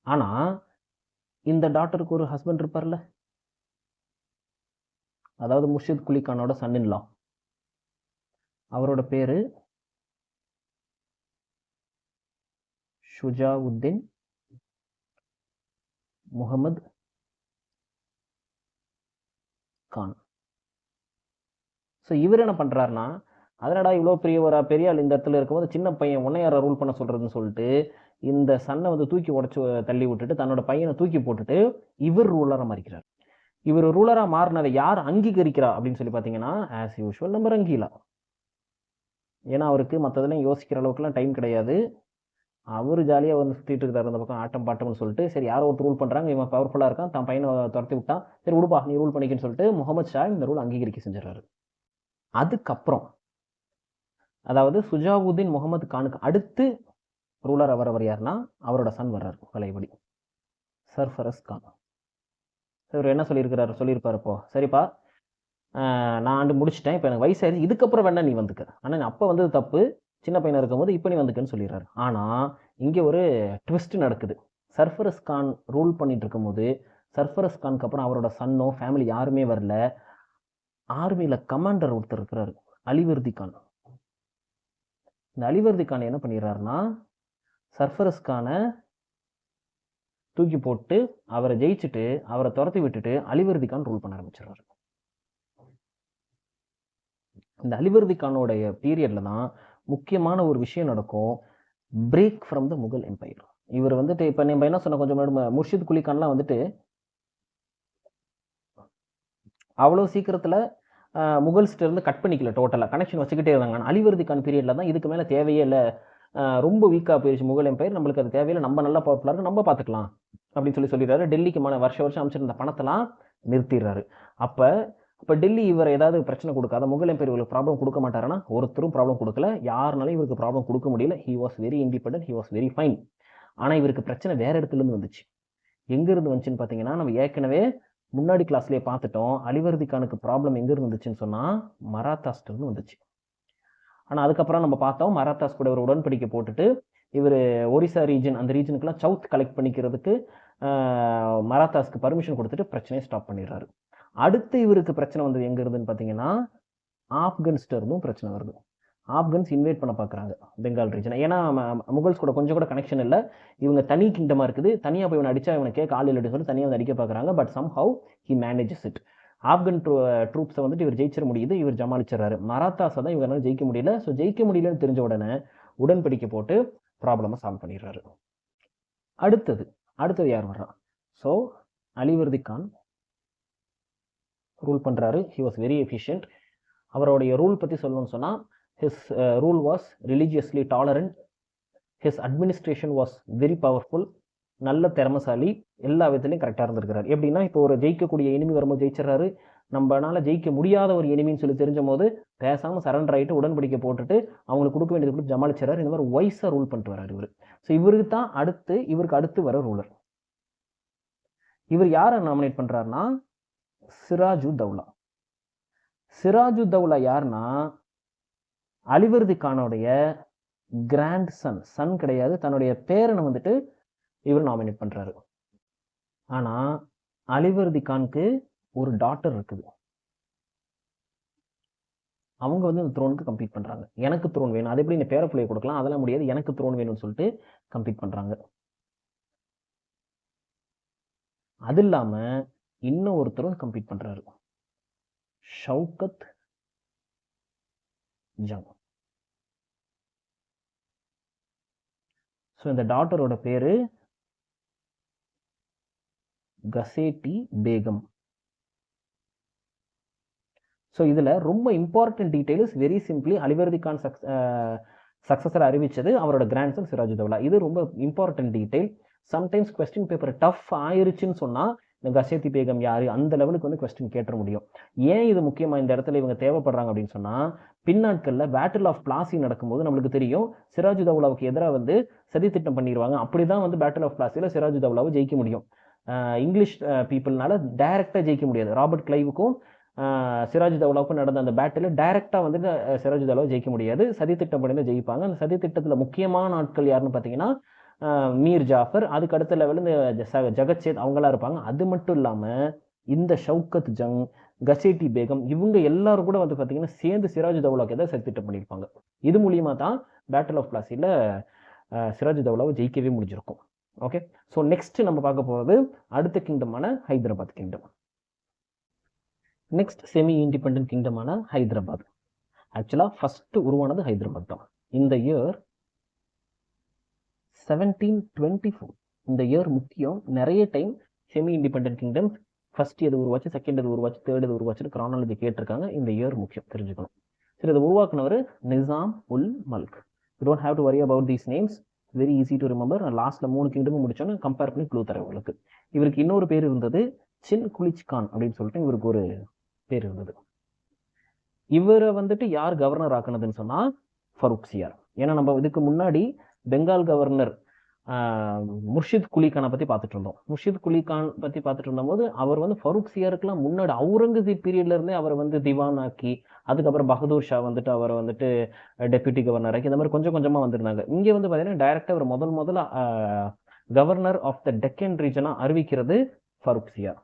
ஆனா இந்த டாட்டருக்கு ஒரு ஹஸ்பண்ட் இருப்பார்ல, அதாவது முர்ஷித் குலி கானோட சன் இன் லா. அவரோட பேரு ஷுஜாவுத்தீன் முகமது கான். ஸோ இவர் என்ன பண்றாருன்னா, அதனடா இவ்வளோ பெரிய ஆள் இந்த இடத்துல இருக்கும்போது சின்ன பையன் உன்னை யாரை ரூல் பண்ண சொல்றதுன்னு சொல்லிட்டு இந்த சன்னை வந்து தூக்கி உடச்சு தள்ளி விட்டுட்டு தன்னோட பையனை தூக்கி போட்டுட்டு இவர் ரூலராக மாறிக்கிறார். இவர் ரூலராக மாறினதை யார் அங்கீகரிக்கிறா அப்படின்னு சொல்லி பார்த்தீங்கன்னா ஆஸ் யூஷுவல் நம்ம ரங்கீலா. ஏன்னா அவருக்கு மற்றதெல்லாம் யோசிக்கிற அளவுக்குலாம் டைம் கிடையாது. அவர் ஜாலியாக வந்து சுற்றிட்டு இருக்கிறார் அந்த பக்கம் ஆட்டம் பாட்டம்னு சொல்லிட்டு. சரி யாரோ ஒருத்தர் ரூல் பண்ணுறாங்க, இவன் பவர்ஃபுல்லாக இருக்கான், தான் பையனை துரத்தி விட்டான், சரி விடுப்பா நீ ரூல் பண்ணிக்கன்னு சொல்லிட்டு முகமது ஷா இந்த ரூல் அங்கீகரிக்க செஞ்சிடறாரு. அதுக்கப்புறம் அதாவது சுஜாவுத்தீன் முகமது கானுக்கு அடுத்து ரூலர் அவர் யாருன்னா அவரோட சன் வர்றார் பழையபடி சர்ஃபரஸ் கான். இவர் என்ன சொல்லியிருப்பார் இப்போ, சரிப்பா நான் ஆண்டு முடிச்சிட்டேன், இப்போ எனக்கு வயசாயிருச்சு, இதுக்கப்புறம் வேணா நீ வந்துக்க, ஆனால் அப்போ வந்தது தப்பு, சின்ன பையனாக இருக்கும்போது இப்போ நீ வந்துக்குன்னு சொல்லிடுறாரு. ஆனால் இங்கே ஒரு ட்விஸ்ட் நடக்குது. சர்ஃபரஸ் கான் ரூல் பண்ணிட்டு இருக்கும்போது சர்ஃபரஸ் கானுக்கு அப்புறம் அவரோட சன்னோ ஃபேமிலி யாருமே வரல. ஆர்மியில் கமாண்டர் ஒருத்தர் இருக்கிறாரு அலிவர்தி கான். இந்த அலிவர்தி கான் என்ன பண்ணிடுறாருன்னா சர்ஃபரஸ் கானை தூக்கி போட்டு அவரை ஜெயிச்சுட்டு அவரை துரத்தி விட்டுட்டு அலிவர்தி கான் ரூல் பண்ண ஆரம்பிச்சிடுறாரு. இந்த அலிவர்தி கானோடைய பீரியட்ல தான் முக்கியமான ஒரு விஷயம் நடக்கும், break from the Mughal empire. இவர் வந்துட்டு இப்போ நம்ம என்ன சொன்ன கொஞ்சம் முர்ஷித் குலி கான்லாம் வந்துட்டு அவ்வளோ சீக்கிரத்தில் முகல்ஸ்ட்டு இருந்து கட் பண்ணிக்கல, டோட்டலாக கனெக்ஷன் வச்சுக்கிட்டே இருந்தாங்க. ஆனால் அலிவர்தி கான் பீரியடில் தான் இதுக்கு மேலே தேவையே இல்லை, ரொம்ப வீக்காக போயிடுச்சு முகல் எம்பையர், நம்மளுக்கு அது தேவையில்லை, நம்ம நல்லா பவர்ஃபுல்லாக இருக்கு, நம்ம பார்த்துக்கலாம் அப்படின்னு சொல்லிடுறாரு. டெல்லிக்கு வருஷம் அமைச்சிருந்த பணத்தெல்லாம் நிறுத்திடுறாரு. அப்போ டெல்லி இவர் ஏதாவது பிரச்சனை கொடுக்காத, முகல் எம்பையர் இவருக்கு ப்ராப்ளம் கொடுக்க மாட்டாருன்னா ஒருத்தரும் ப்ராப்ளம் கொடுக்கல, யாருனாலும் இவருக்கு ப்ராப்ளம் கொடுக்க முடியல. He was very independent, he was very fine. ஆனால் இவருக்கு பிரச்சனை வேற இடத்துலேருந்து வந்துச்சு. எங்கேருந்து வந்துச்சுன்னு பார்த்தீங்கன்னா நம்ம ஏற்கனவே முன்னாடி கிளாஸ்லேயே பார்த்துட்டோம், அலிவர்தி கானுக்கு ப்ராப்ளம் எங்கேருந்து வந்துச்சுன்னு சொன்னால் மராத்தாஸ்லேருந்து வந்துச்சு. ஆனால் அதுக்கப்புறம் நம்ம பார்த்தோம் மராத்தாஸ் கூட ஒரு உடன்படிக்கை போட்டுட்டு இவர் ஒரிசா ரீஜன் அந்த ரீஜனுக்குலாம் சவுத் கலெக்ட் பண்ணிக்கிறதுக்கு மராத்தாஸ்க்கு பர்மிஷன் கொடுத்துட்டு பிரச்சனையை ஸ்டாப் பண்ணிடுறாரு. அடுத்து இவருக்கு பிரச்சனை வந்தது எங்க இருந்துன்னு பார்த்தீங்கன்னா ஆப்கன்ஸ்ட இருந்தும் பிரச்சனை வருது. ஆப்கன்ஸ் இன்வைட் பண்ண பார்க்குறாங்க பெங்கால் ரீஜனை. ஏன்னா முகல்ஸ் கூட கொஞ்சம் கூட கனெக்ஷன் இல்லை, இவங்க தனி கிங்டமாக இருக்குது, தனியாக போய் இவனை அடிச்சா இவனை கேட்க ஆள் இல்லைன்னு சொல்லி தனியாக வந்து அடிக்க பார்க்குறாங்க. But somehow he manages it. Afghan ட்ரூப்ஸை வந்துட்டு இவர் ஜெயிச்சிட முடியுது, இவர் ஜமாளிச்சிடறாரு. மராத்தாஸை தான் இவரால் ஜெயிக்க முடியல. ஸோ ஜெயிக்க முடியலன்னு தெரிஞ்ச உடனே உடன்படிக்கை போட்டு ப்ராப்ளமை சால்வ் பண்ணிடுறாரு. அடுத்தது யார் வர்றா? ஸோ அலிவர்தி கான் ரூல் பண்ணுறாரு. He was very efficient. அவருடைய ரூல் பற்றி சொல்லணும்னு சொன்னால் his rule was religiously tolerant, his administration was very powerful, நல்ல திறமசாலி, எல்லா விதத்துலையும் கரெக்டாக இருந்திருக்கிறார். எப்படின்னா இப்போ ஒரு ஜெயிக்கக்கூடிய எனிமி வரும்போது ஜெயிச்சிடறாரு, நம்மளால ஜெயிக்க முடியாத ஒரு எனிமின்னு சொல்லி தெரிஞ்ச போது பேசாமல் சரண்டர் ஆகிட்டு உடன்படிக்கை போட்டுட்டு அவங்களுக்கு கொடுக்க வேண்டியது கொடுத்து ஜமாளிச்சிடறாரு. இந்த மாதிரி வைஸாக ரூல் பண்ணிட்டு வர்றாரு இவர். ஸோ இவருக்கு அடுத்து வர ரூலர். இவர் யாரை நாமினேட் பண்ணுறாருன்னா சிராஜுத்தௌலா. சிராஜுத்தௌலா யாருன்னா அலிவர்தி கானுடைய கிராண்ட் சன் கிடையாது, தன்னுடைய பேரனை வந்துட்டு இவர் நாமினேட் பண்றாரு. ஆனா அலிவர்தி கானுக்கு ஒரு டாட்டர் இருக்குது. அவங்க வந்து இந்த த்ரோனுக்கு கம்ப்ளீட் பண்றாங்க. எனக்கு த்ரோன் வேணும், அது எப்படி இந்த பேர பிள்ளையை கொடுக்கலாம், அதெல்லாம் முடியாது, எனக்கு த்ரோன் வேணும்னு சொல்லிட்டு கம்ப்ளீட் பண்றாங்க. அது இல்லாம இன்னும் ஒருத்தரும் கம்ப்ளீட் பண்றாரு, ஷவுகத் ஜங். ஸோ இந்த டாட்டரோட பேரு கசேட்டி பேகம். ஸோ இதில் ரொம்ப important details very simply Alivardi Khan successor அறிவிச்சது அவரோட கிராண்ட்சன் சிராஜுத்தௌலா. இது ரொம்ப important detail. Sometimes question paper tough ஆயிருச்சுன்னு சொன்னால் இந்த கசேத்தி பேகம் யாரு அந்த லெவலுக்கு வந்து கொஸ்டின் கேட்ட முடியும். ஏன் இது முக்கியமாக இந்த இடத்துல இவங்க தேவைப்படுறாங்க அப்படின்னு சொன்னால், பின்னாட்களில் பேட்டில் ஆஃப் பிளாசி நடக்கும்போது நம்மளுக்கு தெரியும் சிராஜுத்தௌலாவுக்கு எதிராக வந்து சதித்திட்டம் பண்ணிடுவாங்க. அப்படி தான் வந்து பேட்டில் ஆஃப் பிளாசியில் சிராஜுத்தௌலாவை ஜெயிக்க முடியும். இங்கிலீஷ் பீப்புள்னால டைரெக்டாக ஜெயிக்க முடியாது. ராபர்ட் கிளைவுக்கும் சிராஜுத்தௌலாவுக்கும் நடந்த அந்த பேட்டில் டைரெக்டாக வந்துட்டு சிராஜுத்தௌலாவை ஜெயிக்க முடியாது, சதித்திட்டம் பண்ணி தான் ஜெயிப்பாங்க. அந்த சதித்திட்டத்தில் முக்கியமான ஆட்கள் யாருன்னு பார்த்தீங்கன்னா மீர் ஜாஃபர், அதுக்கு அடுத்த லெவலில் இந்த ஜகத்சேத் அவங்களாம் இருப்பாங்க. அது மட்டும் இல்லாமல் இந்த ஷவுகத் ஜங், கசேட்டி பேகம் இவங்க எல்லாரும் கூட வந்து பார்த்தீங்கன்னா சேர்ந்து சிராஜுத்தௌலாவுக்கு எதாவது சதித்திட்டம் பண்ணியிருப்பாங்க. இது மூலியமாக தான் பேட்டில் ஆஃப் பிளாசியில் சிராஜுத்தௌலாவை ஜெயிக்கவே முடிஞ்சிருக்கும். ஓகே, ஸோ நெக்ஸ்ட் நம்ம பார்க்க போகிறது அடுத்த கிங்டமான Hyderabad kingdom. Next semi independent கிங்டமான ஹைதராபாத். ஆக்சுவலாக ஃபர்ஸ்ட் உருவானது ஹைதராபாத் தான். இந்த இயர் 1724. இந்த இயர் முக்கியம். நிறைய time semi independent kingdom first எது உருவாச்சு, செகண்ட் எது உருவாச்சு, தேர்ட் எது உருவாச்சுன்னு கிரானாலஜி கேட்டிருக்காங்க. இந்த இயர் முக்கியம், தெரிஞ்சுக்கணும். சரி, இதை உருவாக்குனவர் Nizam ul Mulk. You don't have to worry about these names, very easy to remember. நான் லாஸ்ட்ல 3 கிங்டமும் முடிச்சோன்னு கம்பேர் பண்ணி க்ளூ தரேன் உங்களுக்கு. இவருக்கு இன்னொரு பேர் இருந்தது, சின் குலிச் கான் அப்படின்னு சொல்லிட்டு இவருக்கு ஒரு பேர் இருந்தது. இவரை வந்துட்டு யார் கவர்னர் ஆக்குனதுன்னு சொன்னா ஃபருக்சியார். ஏன்னா நம்ம இதுக்கு முன்னாடி பெங்கால் கவர்னர் முர்ஷித் குலி கானை பத்தி பார்த்துட்டு இருந்தோம். முர்ஷித் குலி கான் பத்தி பார்த்துட்டு இருந்தபோது அவர் வந்து ஃபருக்சியாருக்குலாம் முன்னாடி அவுரங்கசீப் பீரியட்ல இருந்தே அவரை வந்து திவான் ஆக்கி, அதுக்கப்புறம் பகதூர் ஷா வந்துட்டு அவரை வந்துட்டு டெப்யூட்டி கவர்னர் ஆக்கி, இந்த மாதிரி கொஞ்சம் கொஞ்சமா வந்திருந்தாங்க. இங்க வந்து பாத்தீங்கன்னா டைரக்டா அவர் முதல்ல கவர்னர் ஆஃப் த டெக்கன் ரீஜனா அறிவிக்கிறது ஃபருக்சியார்.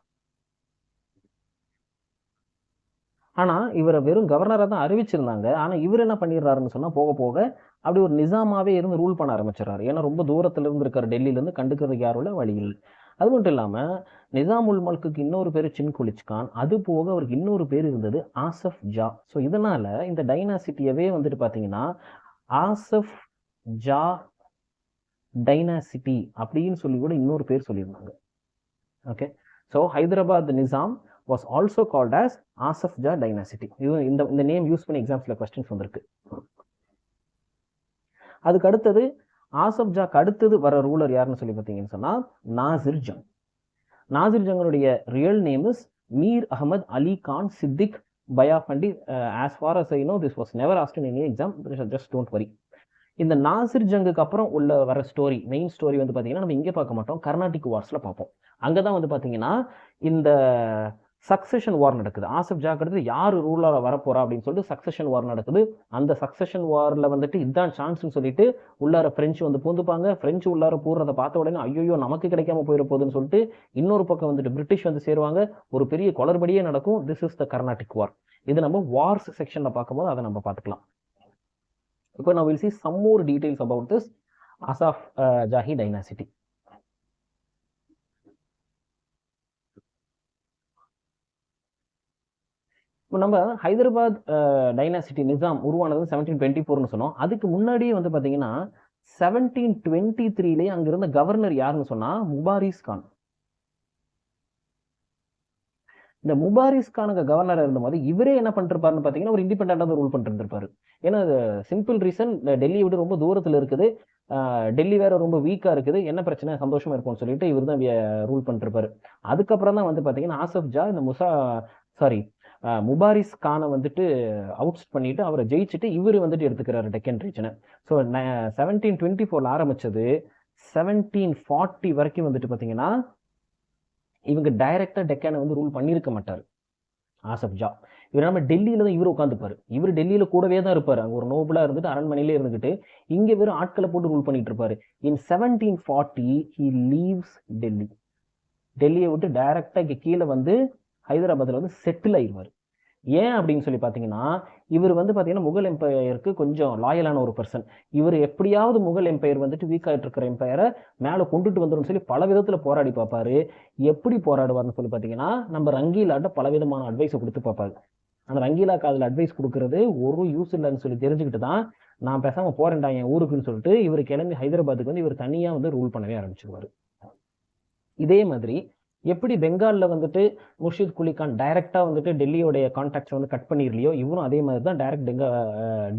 ஆனா இவரை வெறும் கவர்னரா தான் அறிவிச்சிருந்தாங்க. ஆனா இவர் என்ன பண்ணிடுறாருன்னு சொன்னா போக போக அப்படி ஒரு நிசாமாவே இருந்து ரூல் பண்ண ஆரம்பிச்சிடறாரு. ஏன்னா ரொம்ப தூரத்துல இருந்து இருக்காரு, டெல்லியில இருந்து, கண்டுக்கிறதுக்கு யாரும் இல்லை, வழி இல்லை. அது மட்டும் இல்லாம நிசாம் உல் மல்க்கு இன்னொரு பேரு சின் குலிச் கான், அது போக அவருக்கு இன்னொரு பேர் இருந்தது ஆசஃப் ஜா. ஸோ இதனால இந்த டைனாசிட்டியவே வந்துட்டு பாத்தீங்கன்னா ஆசஃப் ஜா டைனாசிட்டி அப்படின்னு சொல்லி கூட இன்னொரு பேர் சொல்லியிருந்தாங்க. Okay, so Hyderabad Nizam was also called as Asaf Jah dynasty. இந்த நேம் யூஸ் பண்ணி எக்ஸாம்ஸ்ல क्वेश्चंस வந்திருக்கு. அதுக்கு அடுத்தது ஆசப் ஜாக்கு அடுத்தது வர ரூலர் யாருன்னு சொல்லி பார்த்தீங்கன்னு சொன்னா நாசிர் ஜங். நாசிர் ஜங்கனுடைய real name is Mir Ahmad Ali Khan Siddiqi Bayafandi. as far as I know this was never asked in any exam, just don't worry. இந்த நாசிர் ஜங்குக்கு அப்புறம் உள்ள வர ஸ்டோரி, மெயின் ஸ்டோரி வந்து பார்த்தீங்கன்னா நம்ம இங்கே பார்க்க மாட்டோம், கர்நாடிக் வார்ஸ்ல பார்ப்போம். அங்கே தான் வந்து பார்த்தீங்கன்னா இந்த சக்சஷன் வார் நடக்குது. ஆசப் ஜாக்கு அடுத்து யார் ரூலராக வரப்போறா அப்படின்னு சொல்லிட்டு சக்சஷன் வார் நடக்குது. அந்த சக்சஷன் வார்ல வந்துட்டு இதுதான் சான்ஸ்னு சொல்லிட்டு உள்ளார பிரெஞ்சு வந்து பூந்துப்பாங்க. பிரெஞ்சு உள்ளார பூர்றதை பார்த்த உடனே ஐயோ நமக்கு கிடைக்காம போயிட போகுதுன்னு சொல்லிட்டு இன்னொரு பக்கம் வந்துட்டு பிரிட்டிஷ் வந்து சேருவாங்க. ஒரு பெரிய குளறுபடியே நடக்கும். திஸ் இஸ் த கர்நாடிக் வார். இது நம்ம வார்ஸ் செக்ஷன்ல பார்க்கும்போது அதை நம்ம பார்த்துக்கலாம். இப்போ now we'll see some more details about this Asaf Jahi dynasty. இப்போ நம்ம ஹைதராபாத் டைனாசிட்டி நிசாம் உருவானது 1724ன்னு சொன்னோம். அதுக்கு முன்னாடியே வந்து பார்த்தீங்கன்னா 1723லேயே அங்க இருந்த கவர்னர் யாருன்னு சொன்னா முபாரிஸ் கான். இந்த முபாரிஸ் கானுக்கு கவர்னராக இருந்தபோது இவரே என்ன பண்ணிருப்பாருன்னு பார்த்தீங்கன்னா ஒரு இண்டிபெண்டாக ரூல் பண்ணிட்டு இருப்பாரு. ஏன்னா சிம்பிள் ரீசன், டெல்லியை விட ரொம்ப தூரத்தில் இருக்குது, டெல்லி வேற ரொம்ப வீக்கா இருக்குது, என்ன பிரச்சனை சந்தோஷமா இருக்கும்னு சொல்லிட்டு இவர் தான் ரூல் பண்ணிருப்பாரு. அதுக்கப்புறம் தான் வந்து பார்த்தீங்கன்னா ஆசப் ஜா இந்த முபாரிஸ் கானை வந்துட்டு அவுட் பண்ணிட்டு அவரை ஜெயிச்சுட்டு இவர் வந்துட்டு எடுத்துக்கிறாரு டெக்கன் ரீஜனை. ஸோ 1724 ஆரம்பிச்சது 1740 வரைக்கும் வந்துட்டு பார்த்தீங்கன்னா இவங்க டைரக்டா டெக்கானை வந்து ரூல் பண்ணியிருக்க மாட்டார் ஆசப் ஜா. இவர் நம்ம டெல்லியில தான் இவர் உட்காந்துப்பாரு. இவர் டெல்லியில கூடவே தான் இருப்பாரு. அங்க ஒரு நோபலா இருந்துட்டு அரண்மனையிலே இருந்துகிட்டு இங்க வெறும் ஆட்களை போட்டு ரூல் பண்ணிட்டு இருப்பாரு. இன் 1740 he leaves டெல்லி. டெல்லியை விட்டு டைரக்டா இங்க கீழே வந்து ஹைதராபாத்ல வந்து செட்டில் ஆயிடுவார். ஏன் அப்படின்னு சொல்லி பார்த்தீங்கன்னா, இவர் வந்து பார்த்தீங்கன்னா முகல் எம்பையருக்கு கொஞ்சம் லாயலான ஒரு பர்சன். இவர் எப்படியாவது முகல் எம்பையர் வந்துட்டு வீக் ஆகிட்டு இருக்கிற எம்பையரை மேலே கொண்டுட்டு வந்துடும் சொல்லி பல விதத்தில் போராடி பார்ப்பாரு. எப்படி போராடுவார்னு சொல்லி பார்த்தீங்கன்னா, நம்ம ரங்கீலாட்ட பலவிதமான அட்வைஸை கொடுத்து பார்ப்பாரு. அந்த ரங்கீலாக்கு அதில் அட்வைஸ் கொடுக்கறது ஒரு யூஸ் இல்லைன்னு சொல்லி தெரிஞ்சுக்கிட்டு தான் நான் பேசாமல் போறேன்டா என் ஊருக்குன்னு சொல்லிட்டு இவர் கிளம்பி ஹைதராபாத்துக்கு வந்து இவர் தனியாக வந்து ரூல் பண்ணவே ஆரம்பிச்சிருவார். இதே மாதிரி எப்படி பெங்கால்ல வந்துட்டு முர்ஷித் குலி கான் டைரக்டா வந்துட்டு டெல்லியோடைய கான்டாக்ட்ஸ் வந்து கட் பண்ணிடலையோ, இவரும் அதே மாதிரி தான் டைரக்ட்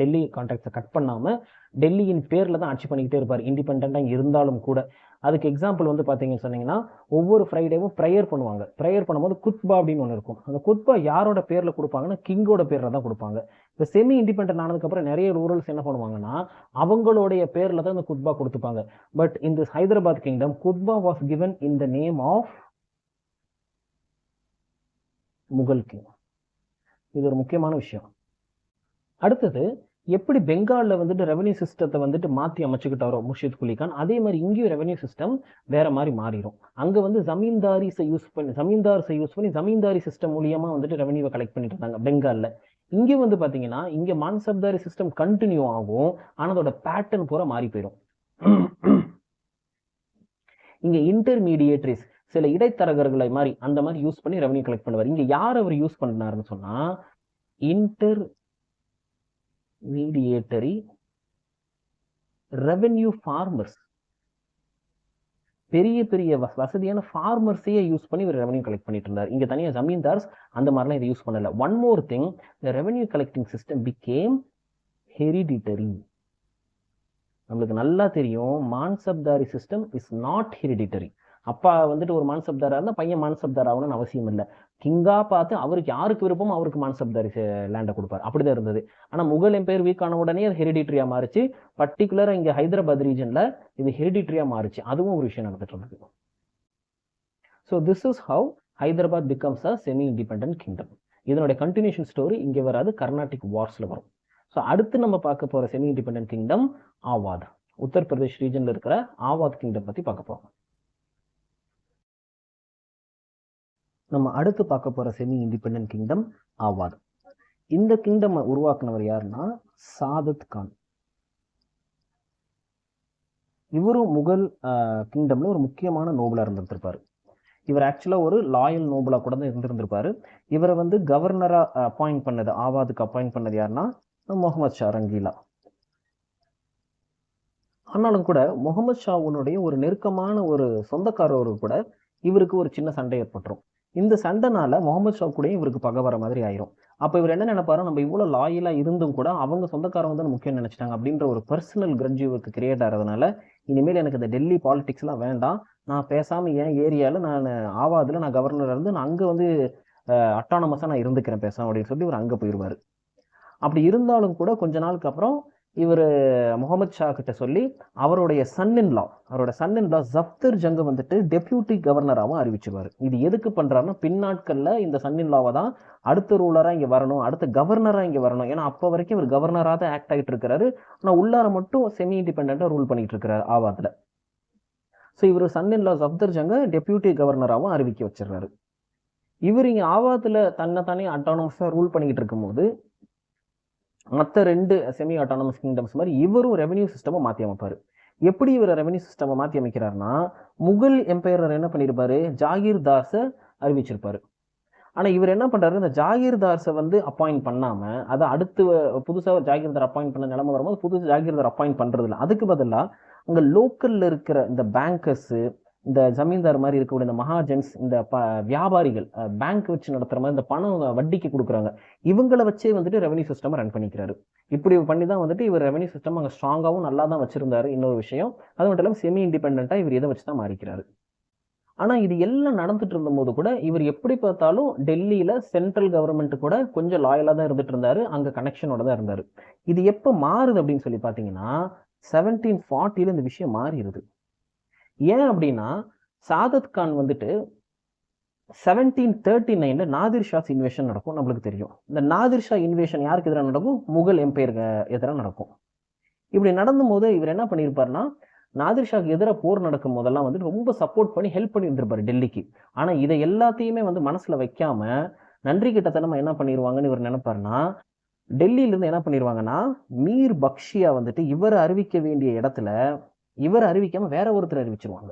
டெல்லி கான்டாக்ட்ஸை கட் பண்ணாம டெல்லியின் பேர்ல தான் ஆட்சி பண்ணிக்கிட்டே இருப்பார், இண்டிபெண்டா இருந்தாலும் கூட. அதுக்கு எக்ஸாம்பிள் வந்து பாத்தீங்கன்னு சொன்னீங்கன்னா, ஒவ்வொரு ஃப்ரைடேவும் ப்ரேயர் பண்ணுவாங்க. ப்ரேயர் பண்ணும்போது குத்பா அப்படின்னு ஒன்று இருக்கும். அந்த குத்பா யாரோட பேர்ல கொடுப்பாங்கன்னா கிங்கோட பேர்ல தான் கொடுப்பாங்க. இப்போ செமி இண்டிபெண்டன்ட் ஆனதுக்கு அப்புறம் நிறைய ரூரல்ஸ் என்ன பண்ணுவாங்கன்னா அவங்களுடைய பேர்ல தான் இந்த குத்பா கொடுத்துப்பாங்க. பட் இந்த ஹைதராபாத் கிங்டம் குத்பா was given in the name of Mughal king. இது ஒரு முக்கியமான விஷயம். அடுத்தது எப்படி பெங்கால்ல வந்துட்டு ரெவன்யூ சிஸ்டத்தை வந்துட்டு மாற்றி அமைச்சுக்கிட்டாரோ முர்ஷித் குலி கான், அதே மாதிரி இங்கேயும் ரெவன்யூ சிஸ்டம் வேற மாதிரி மாறிடும். அங்க வந்து ஜமீன்தாரிஸை யூஸ் பண்ணி ஜமீன்தாரி சிஸ்டம் மூலியமா வந்துட்டு ரெவன்யூவை கலெக்ட் பண்ணிட்டு இருந்தாங்க பெங்கால்ல. இங்க வந்து பாத்தீங்கன்னா இங்க மான்சப்தாரி சிஸ்டம் கண்டினியூ ஆகும், ஆனா அதோட பேட்டர்ன் பூரா மாறி போயிடும். இங்க இன்டர்மீடியேட்டரிஸ் சில இடைத்தரகர்களை மாதிரி அந்த மாதிரி யூஸ் பண்ணி ரெவன்யூ கலெக்ட் பண்ணுவார். இங்க யார் அவர் யூஸ் பண்ணாருன்னு சொன்னா இன்டர்மீடியேட்டரி ரெவன்யூ ஃபார்மர்ஸ், பெரிய பெரிய வசதியான ஃபார்மர்ஸையே யூஸ் பண்ணி இவர் ரெவன்யூ கலெக்ட் பண்ணிட்டு இருந்தார். இங்க தனியாக ஜமீன்தார்ஸ் அந்த மாதிரிலாம் இதை யூஸ் பண்ணல. ஒன் மோர் திங், த revenue collecting system became hereditary. நம்மளுக்கு நல்லா தெரியும் மான்சப்தாரி சிஸ்டம் இஸ் நாட் ஹெரிடிட்டரி. அப்பா வந்துட்டு ஒரு மான்சப்தாரா இருந்தால் பையன் மான்சப்தார் ஆகணும்னு அவசியம் இல்லை. கிங்கா பார்த்து அவருக்கு யாருக்கு விருப்பமோ அவருக்கு மான்சப்தாரி லேண்டை கொடுப்பார். அப்படிதான் இருந்தது. ஆனால் முகல் எம்பையர் வீக் ஆன உடனே அது ஹெரிடிட்டரியா மாறிச்சு. பர்டிகுலரா இங்க ஹைதராபாத் ரீஜன்ல இது ஹெரிடிட்டரியா மாறிச்சு. அதுவும் ஒரு விஷயம் நடந்துட்டு இருந்தது. So this is how Hyderabad becomes a semi independent kingdom. இதனுடைய கண்டினியூஷன் ஸ்டோரி இங்கே வராது, கர்நாடிக் வார்ஸ்ல வரும். ஸோ அடுத்து நம்ம பார்க்க போற semi independent kingdom Awadh. Uttar Pradesh ரீஜன்ல இருக்கிற ஆவாத் கிங்டம் பத்தி பார்க்க போறோம். நம்ம அடுத்து பார்க்க போற செமி இண்டிபெண்டன்ட் கிங்டம் ஆவாத். இந்த கிங்டம் உருவாக்குனவர் யாருன்னா சாதத் கான். இவரும் முகல் கிங்டம்ல ஒரு முக்கியமான நோபலா இருந்திருப்பாரு. இவர் ஆக்சுவலா ஒரு லாயல் நோபலா கூட தான் இருந்திருப்பாரு. இவரை வந்து கவர்னரா அப்பாயிண்ட் பண்ணது, ஆவாதுக்கு அப்பாயிண்ட் பண்ணது யாருன்னா முகமது ஷா ரங்கீலா. ஆனாலும் கூட முகமது ஷாவுனுடைய ஒரு நெருக்கமான ஒரு சொந்தக்காரரு கூட இவருக்கு ஒரு சின்ன சண்டை ஏற்பட்டுரும். இந்த சண்டைனால முகமது ஷா கூட இவருக்கு பகை வர மாதிரி ஆயிரும். அப்ப இவர் என்ன நினைப்பாரு, நம்ம இவ்வளவு லாயலா இருந்தும் கூட அவங்க சொந்தக்காரங்க தான் முக்கியம் நினைச்சிட்டாங்க அப்படின்ற ஒரு பர்சனல் கிரட்ஜ் இவருக்கு கிரியேட் ஆகிறதுனால, இனிமேல் எனக்கு இந்த டெல்லி பாலிடிக்ஸ் எல்லாம் வேண்டாம், நான் பேசாம என் ஏரியால நான் ஆவாதுல நான் கவர்னர் இருந்து நான் அங்க வந்து அட்டானமஸா நான் இருந்துக்கிறேன் பேசாம அப்படின்னு சொல்லி இவர் அங்க போயிடுவாரு. அப்படி இருந்தாலும் கூட கொஞ்ச நாளுக்கு அப்புறம் இவர் முகமது ஷா கிட்ட சொல்லி அவரோட சன் இன் லா ஜப்தர் ஜங்க வந்துட்டு டெப்யூட்டி கவர்னராகவும் அறிவிச்சுவார். இது எதுக்கு பண்றாருன்னா பின்னாட்கள்ல இந்த சன் இன் லாவை தான் அடுத்த ரூலரா இங்க வரணும், அடுத்த கவர்னரா இங்க வரணும். ஏன்னா அப்ப வரைக்கும் இவர் கவர்னரா தான் ஆக்ட் ஆகிட்டு இருக்காரு, ஆனா உள்ளார மட்டும் செமி இண்டிபெண்டா ரூல் பண்ணிட்டு இருக்கிறாரு ஆவாத்ல. ஸோ இவர் Sun in law ஜப்தர் junk deputy கவர்னராகவும் அறிவிக்க வச்சிடறாரு. இவர் இங்க ஆவாத்ல தன்னைத்தானே அட்டானமஸா ரூல் பண்ணிக்கிட்டு இருக்கும் போது மற்ற ரெண்டு செமி ஆட்டானமஸ் கிங்டம்ஸ் மாதிரி இவரும் ரெவன்யூ சிஸ்டமை மாற்றி அமைப்பார். எப்படி இவர் ரெவன்யூ சிஸ்டமை மாற்றி அமைக்கிறாருன்னா, முகல் எம்பையர் என்ன பண்ணியிருப்பாரு, ஜாகீர்தார்ஸை அறிவிச்சிருப்பாரு. ஆனால் இவர் என்ன பண்ணுறாரு, இந்த ஜாகீர்தார்ஸை வந்து அப்பாயிண்ட் பண்ணாமல், அதை அடுத்து புதுசாக ஜாகீர்தார் அப்பாயிண்ட் பண்ண நிலைமை வரும்போது புதுசு ஜாகீர்தார் அப்பாயிண்ட் பண்ணுறதில்ல. அதுக்கு பதிலாக அங்கே லோக்கலில் இருக்கிற இந்த பேங்கர்ஸு, இந்த ஜமீன்தார் மாதிரி இருக்கக்கூடிய இந்த மகாஜன்ஸ், இந்த வியாபாரிகள் பேங்க் வச்சு நடத்துற மாதிரி இந்த பணம் வட்டிக்கு கொடுக்குறாங்க, இவங்களை வச்சே வந்துட்டு ரெவன்யூ சிஸ்டம் ரன் பண்ணிக்கிறாரு. இப்படி பண்ணி தான் வந்துட்டு இவர் ரெவன்யூ சிஸ்டம் அங்கே ஸ்ட்ராங்காகவும் நல்லா தான் வச்சிருந்தாரு. இன்னொரு விஷயம், அது மட்டும் இல்லாமல் செமி இண்டிபெண்டா இவர் இதை வச்சு தான் மாறிக்கிறாரு. ஆனா இது எல்லாம் நடந்துட்டு இருந்த போது கூட இவர் எப்படி பார்த்தாலும் டெல்லியில சென்ட்ரல் கவர்மெண்ட் கூட கொஞ்சம் லாயலா தான் இருந்துட்டு இருந்தாரு, அங்க கனெக்ஷனோட தான் இருந்தாரு. இது எப்ப மாறுது அப்படின்னு சொல்லி பாத்தீங்கன்னா 1740 இந்த விஷயம் மாறிடுது. ஏன் அப்படின்னா சாதத் கான் வந்துட்டு 1739 நாதிர் ஷாஸ் இன்வேஷன் நடக்கும். நம்மளுக்கு தெரியும். இந்த நாதிர் ஷா இன்வேஷன் யாருக்கு எதிராக நடக்கும்? முகல் எம்பையருக்கு எதிராக நடக்கும். இப்படி நடந்தும் போது இவர் என்ன பண்ணியிருப்பாருன்னா, நாதிர் ஷாக்கு எதிராக போர் நடக்கும் போதெல்லாம் வந்து ரொம்ப சப்போர்ட் பண்ணி ஹெல்ப் பண்ணி இருந்திருப்பாரு டெல்லிக்கு. ஆனா இதை எல்லாத்தையுமே வந்து மனசுல வைக்காம நன்றி கிட்டத்தனமா என்ன பண்ணிடுவாங்கன்னு இவர் நினைப்பாருன்னா, டெல்லியில இருந்து என்ன பண்ணிடுவாங்கன்னா, மீர் பக்ஷியா வந்துட்டு இவர் அறிவிக்க வேண்டிய இடத்துல இவர் அறிவிக்காம வேற ஒருத்தர் அறிவிச்சிருவாங்க.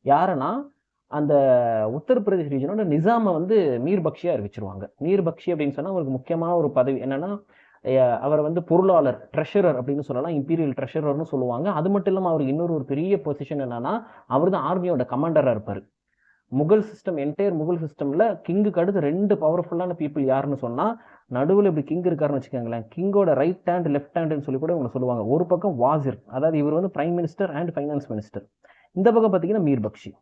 யாருன்னா, அந்த உத்தரப்பிரதேஷ் ரீஜனோட நிசாமை வந்து மீர் பக்ஷியா அறிவிச்சிருவாங்க. மீர் பக்ஷி அப்படின்னு சொன்னா அவருக்கு முக்கியமான ஒரு பதவி என்னன்னா, அவர் வந்து பொருளாளர், ட்ரெஷரர் அப்படின்னு சொல்லலாம், இம்பீரியல் ட்ரெஷரர்னு சொல்லுவாங்க. அது மட்டும் இல்லாமல் அவருக்கு இன்னொரு ஒரு பெரிய பொசிஷன் என்னன்னா, அவர் தான் ஆர்மியோட கமாண்டராக இருப்பார். முகல் சிஸ்டம், என்டையர் முகல் சிஸ்டம்ல கிங்குக்கு அடுத்து 2 பவர்ஃபுல்லான பீப்புள் யாருன்னு சொன்னா, நடுவில் இப்படி கிங் இருக்காருன்னு வச்சுக்கோங்களேன், கிங்கோட ரைட் ஹேண்ட் லெஃப்ட் ஹேண்டுன்னு சொல்லி கூட இவங்க சொல்லுவாங்க. ஒரு பக்கம் வாசிர், அதாவது இவர் வந்து prime minister and finance minister. இந்த பக்கம் பார்த்தீங்கன்னா மீர் பக்ஷி,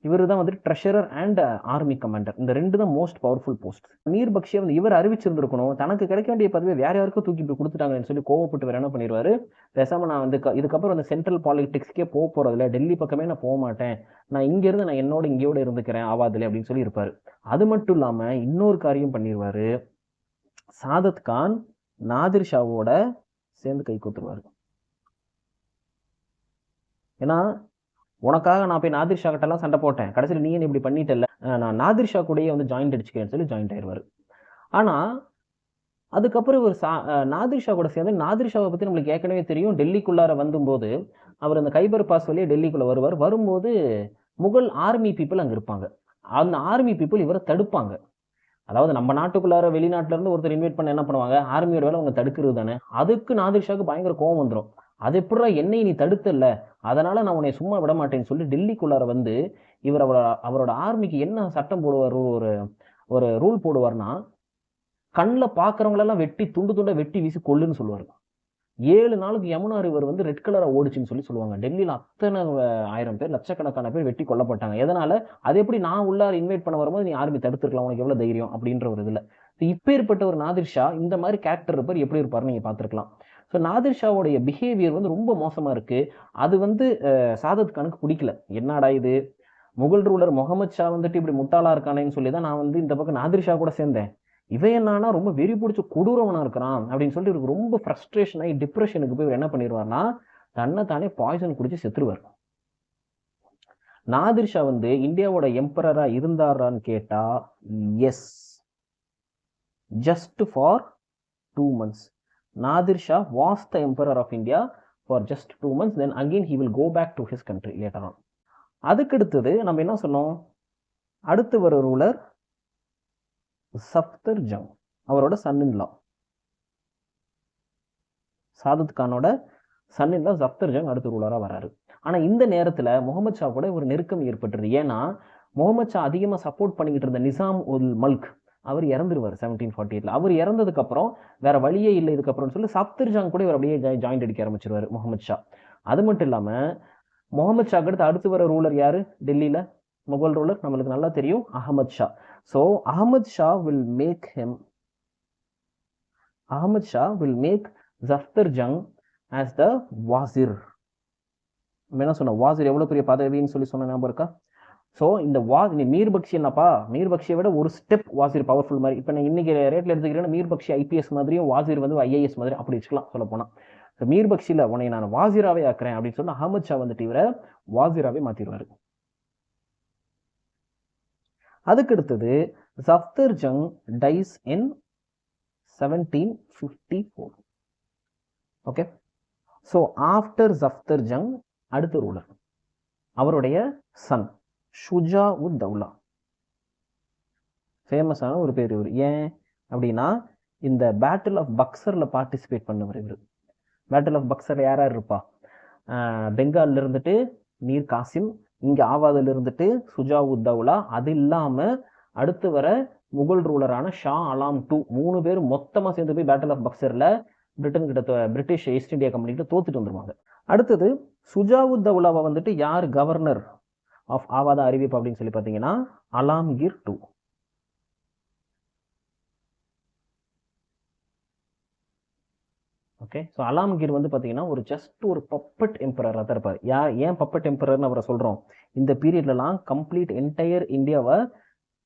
இவர் தான் வந்துட்டு ட்ரெஷரர் அண்ட் ஆர்மி கமாண்டர். இந்த 2 தான் மோஸ்ட் பவர்ஃபுல் போஸ்ட். மீர் பக்ஷியை வந்து இவர் அறிவிச்சிருந்திருக்கணும், தனக்கு கிடைக்க வேண்டிய பதவியை வேற யாருக்கும் தூக்கி இப்படி கொடுத்துட்டாங்கன்னு சொல்லி கோவப்பட்டு வேற என்ன பண்ணிடுவாரு, பேசாம நான் வந்து இதுக்கப்புறம் அந்த சென்ட்ரல் பாலிடிக்ஸ்க்கே போறதில்ல, டெல்லி பக்கமே நான் போக மாட்டேன், நான் இங்கிருந்து நான் இங்கேயோட இருந்துக்கிறேன் ஆவாதில்லை அப்படின்னு சொல்லி இருப்பாரு. அது மட்டும் இல்லாம இன்னொரு காரியம் பண்ணிடுவாரு, சாதத் கான் நாதிர் ஷாவோட சேர்ந்து கை கோத்துருவாரு. ஏன்னா உனக்காக நான் போய் நாதிர் ஷா கிட்டலாம் சண்டை போட்டேன், கடைசியில் நீ என்ன இப்படி பண்ணிட்டல, நான் நாதிர் ஷா கூடயே வந்து ஜாயிண்ட் அடிச்சுக்கிறேன்னு சொல்லி ஜாயிண்ட் ஆயிடுவார். ஆனால் அதுக்கப்புறம் ஒரு நாதிர் ஷா கூட சேர்ந்து, நாதிர் ஷாவை பற்றி நம்மளுக்கு ஏற்கனவே தெரியும், டெல்லிக்குள்ளார வந்தும்போது அவர் அந்த கைபர் பாஸ் வழியே டெல்லிக்குள்ளே வரும்போது முகல் ஆர்மி பீப்புள் அங்கே இருப்பாங்க. அந்த ஆர்மி பீப்புள் இவரை தடுப்பாங்க. அதாவது நம்ம நாட்டுக்குள்ளார வெளிநாட்டுல இருந்து ஒருத்தர் இன்வைட் பண்ண என்ன பண்ணுவாங்க, ஆர்மியோட வேலை அவங்க தடுக்கிறது தானே. அதுக்கு நாதிர் ஷாக்கு பயங்கர கோவம் வந்துடும். அது எப்படா என்னை நீ தடுத்தல, அதனால நான் உன்னை சும்மா விட மாட்டேன்னு சொல்லி டெல்லிக்குள்ளார வந்து இவர் அவரோட ஆர்மிக்கு என்ன சட்டம் போடுவார், ஒரு ரூல் போடுவார்னா, கண்ணில் பார்க்குறவங்களெல்லாம் வெட்டி துண்டு துண்டை வெட்டி வீசி கொல்லுன்னு சொல்லுவார். 7 நாளுக்கு யமுனா ரிவர் வந்து ரெட் கலரா ஓடிச்சுன்னு சொல்லி சொல்லுவாங்க. டெல்லியில் அத்தனை 1000 பேர், லட்சக்கணக்கான பேர் வெட்டி கொல்லப்பட்டாங்க. எதனால? அது எப்படி நான் உள்ளார இன்வைட் பண்ண வரும்போது நீ ஆர்மி தடுத்துருக்கலாம், உனக்கு எவ்வளவு தைரியம் அப்படின்ற ஒரு இதுல. இப்பேற்பட்ட ஒரு நாதிர் ஷா இந்த மாதிரி கேரக்டர் இருப்பார், எப்படி இருப்பாருன்னு நீங்க பார்த்துருக்கலாம். ஸோ நாதிர் ஷாவுடைய பிஹேவியர் வந்து ரொம்ப மோசமா இருக்கு. அது வந்து சாதத் கானுக்கு பிடிக்கல. என்னடா இது, முகல் ரூலர் முகமது ஷா வந்துட்டு இப்படி முட்டாளா இருக்கானேன்னு சொல்லி தான் நான் வந்து இந்த பக்கம் நாதிர் ஷா கூட சேர்ந்தேன். இவன் என்னன்னா ரொம்ப வெறி பிடிச்ச கொடூரவனா இருக்கிறான் அப்படின்னு சொல்லிட்டு இவருக்கு ரொம்ப ஃப்ரஸ்ட்ரேஷன் ஆகி டிப்ரெஷனுக்கு போய் என்ன பண்ணிடுவார்னா, தன்னை தானே பாய்சன் குடிச்சு செத்துருவார். நாதிர் ஷா வந்து இந்தியாவோட எம்பரரா இருந்தாரான்னு கேட்டா yes, just for 2 months. Nadir Shah was the emperor of India for just 2 months. Then again he will go back to his country later on. அதுக்கு அடுத்தது நம்ம என்ன சொன்னோம், அடுத்து வர ரூலர் சஃப்தர் ஜங், அவரோட சன்-இன்-லா. சாதத் கானோட சன்-இன்-லா சஃப்தர் ஜங் அடுத்த ரூலரா வராரு. ஆனா இந்த நேரத்துல முகமது ஷா கூட ஒரு நெருக்கம் ஏற்பட்டுருது. ஏன்னா முகமது ஷா அதிகமா சப்போர்ட் பண்ணிக்கிட்டு இருந்த நிசாம் உல் மல்க் அவர் இறந்துருவார் 1748. அவர் இறந்ததுக்கு அப்புறம் வேற வழியே இல்லை இதுக்கப்புறம் சொல்லி சஃப்தர் ஜங் கூட இவர் அப்படியே ஜாயிண்ட் அடிக்க ஆரம்பிச்சிருவாரு முகமது ஷா. அது மட்டும் இல்லாம முகமது ஷாக்கு அடுத்து வர ரூலர் யாரு டெல்லியில, முகல் ரூலர் நம்மளுக்கு நல்லா தெரியும், Ahmed Shah. So Ahmad Shah will make Zaftar Jung as the wazir. என்ன சொன்ன, வாசிர் எவ்வளவு பெரிய பதவின்னு சொல்லி சொன்ன ஞாபகம் இருக்கா? ஸோ இந்த மீர் பக்ஷி என்னப்பா, மீர் பக்ஷியை விட ஒரு ஸ்டெப் வாசிர் பவர்ஃபுல் மாதிரி. இப்போ நான் இன்னைக்கு ரேட்ல எடுத்துக்கிறேன்னா மீர் பக்ஷி ஐபிஎஸ் மாதிரியும் வாசிர் வந்து ஐஏஎஸ் மாதிரி அப்படி வச்சுக்கலாம் சொல்ல போனா. மீர் பக்ஷில உன்னை நான் வாசிராவே ஆக்குறேன் அப்படின்னு சொல்லி அகமது ஷா வந்துட்டு இவரை வாசிராவே மாத்திடுவாரு. அதுக்கு அடுத்தது சஃப்தர் ஜங் டைஸ் இன் 1754. Okay, so after Safdar junk அடுத்த ரூலர் அவருடைய சன் ஷுஜா உத் தௌலா. ஃபேமஸான ஒரு பேர் இவர். ஏன் அப்படின்னா இந்த பேட்டில் ஆஃப் பக்சர்ல பார்ட்டிசிபேட் பண்ணவர் இவர். பேட்டில் ஆஃப் பக்சர்ல யார் யார் இருப்பா, பெங்கால்ல இருந்துட்டு மீர் காசிம், இங்க ஆவாதில் இருந்துட்டு சுஜா உத் தௌலா, அது இல்லாம அடுத்து வர முகல் ரூலரான ஷா அலாம் 2, 3 பேர் மொத்தமா சேர்ந்து போய் பேட்டில் ஆஃப் பக்சர்ல பிரிட்டிஷ் ஈஸ்ட் இந்தியா கம்பெனிகிட்ட தோத்துட்டு வந்துருவாங்க. அடுத்தது சுஜா உத் தௌலாவை வந்துட்டு யார் கவர்னர் ஆஃப் ஆவாதா அறிவிப்பு அப்படின்னு சொல்லி பார்த்தீங்கன்னா அலாம்கீர் 2. ஓகே, ஸோ அலாம்கீர் வந்து பார்த்தீங்கன்னா ஒரு ஜஸ்ட் ஒரு பப்பட் எம்பரராக தான் இருப்பார். ஏன் பப்பட் எம்பரர்னு அவரை சொல்கிறோம், இந்த பீரியட்லலாம் கம்ப்ளீட் என்டையர் இந்தியாவை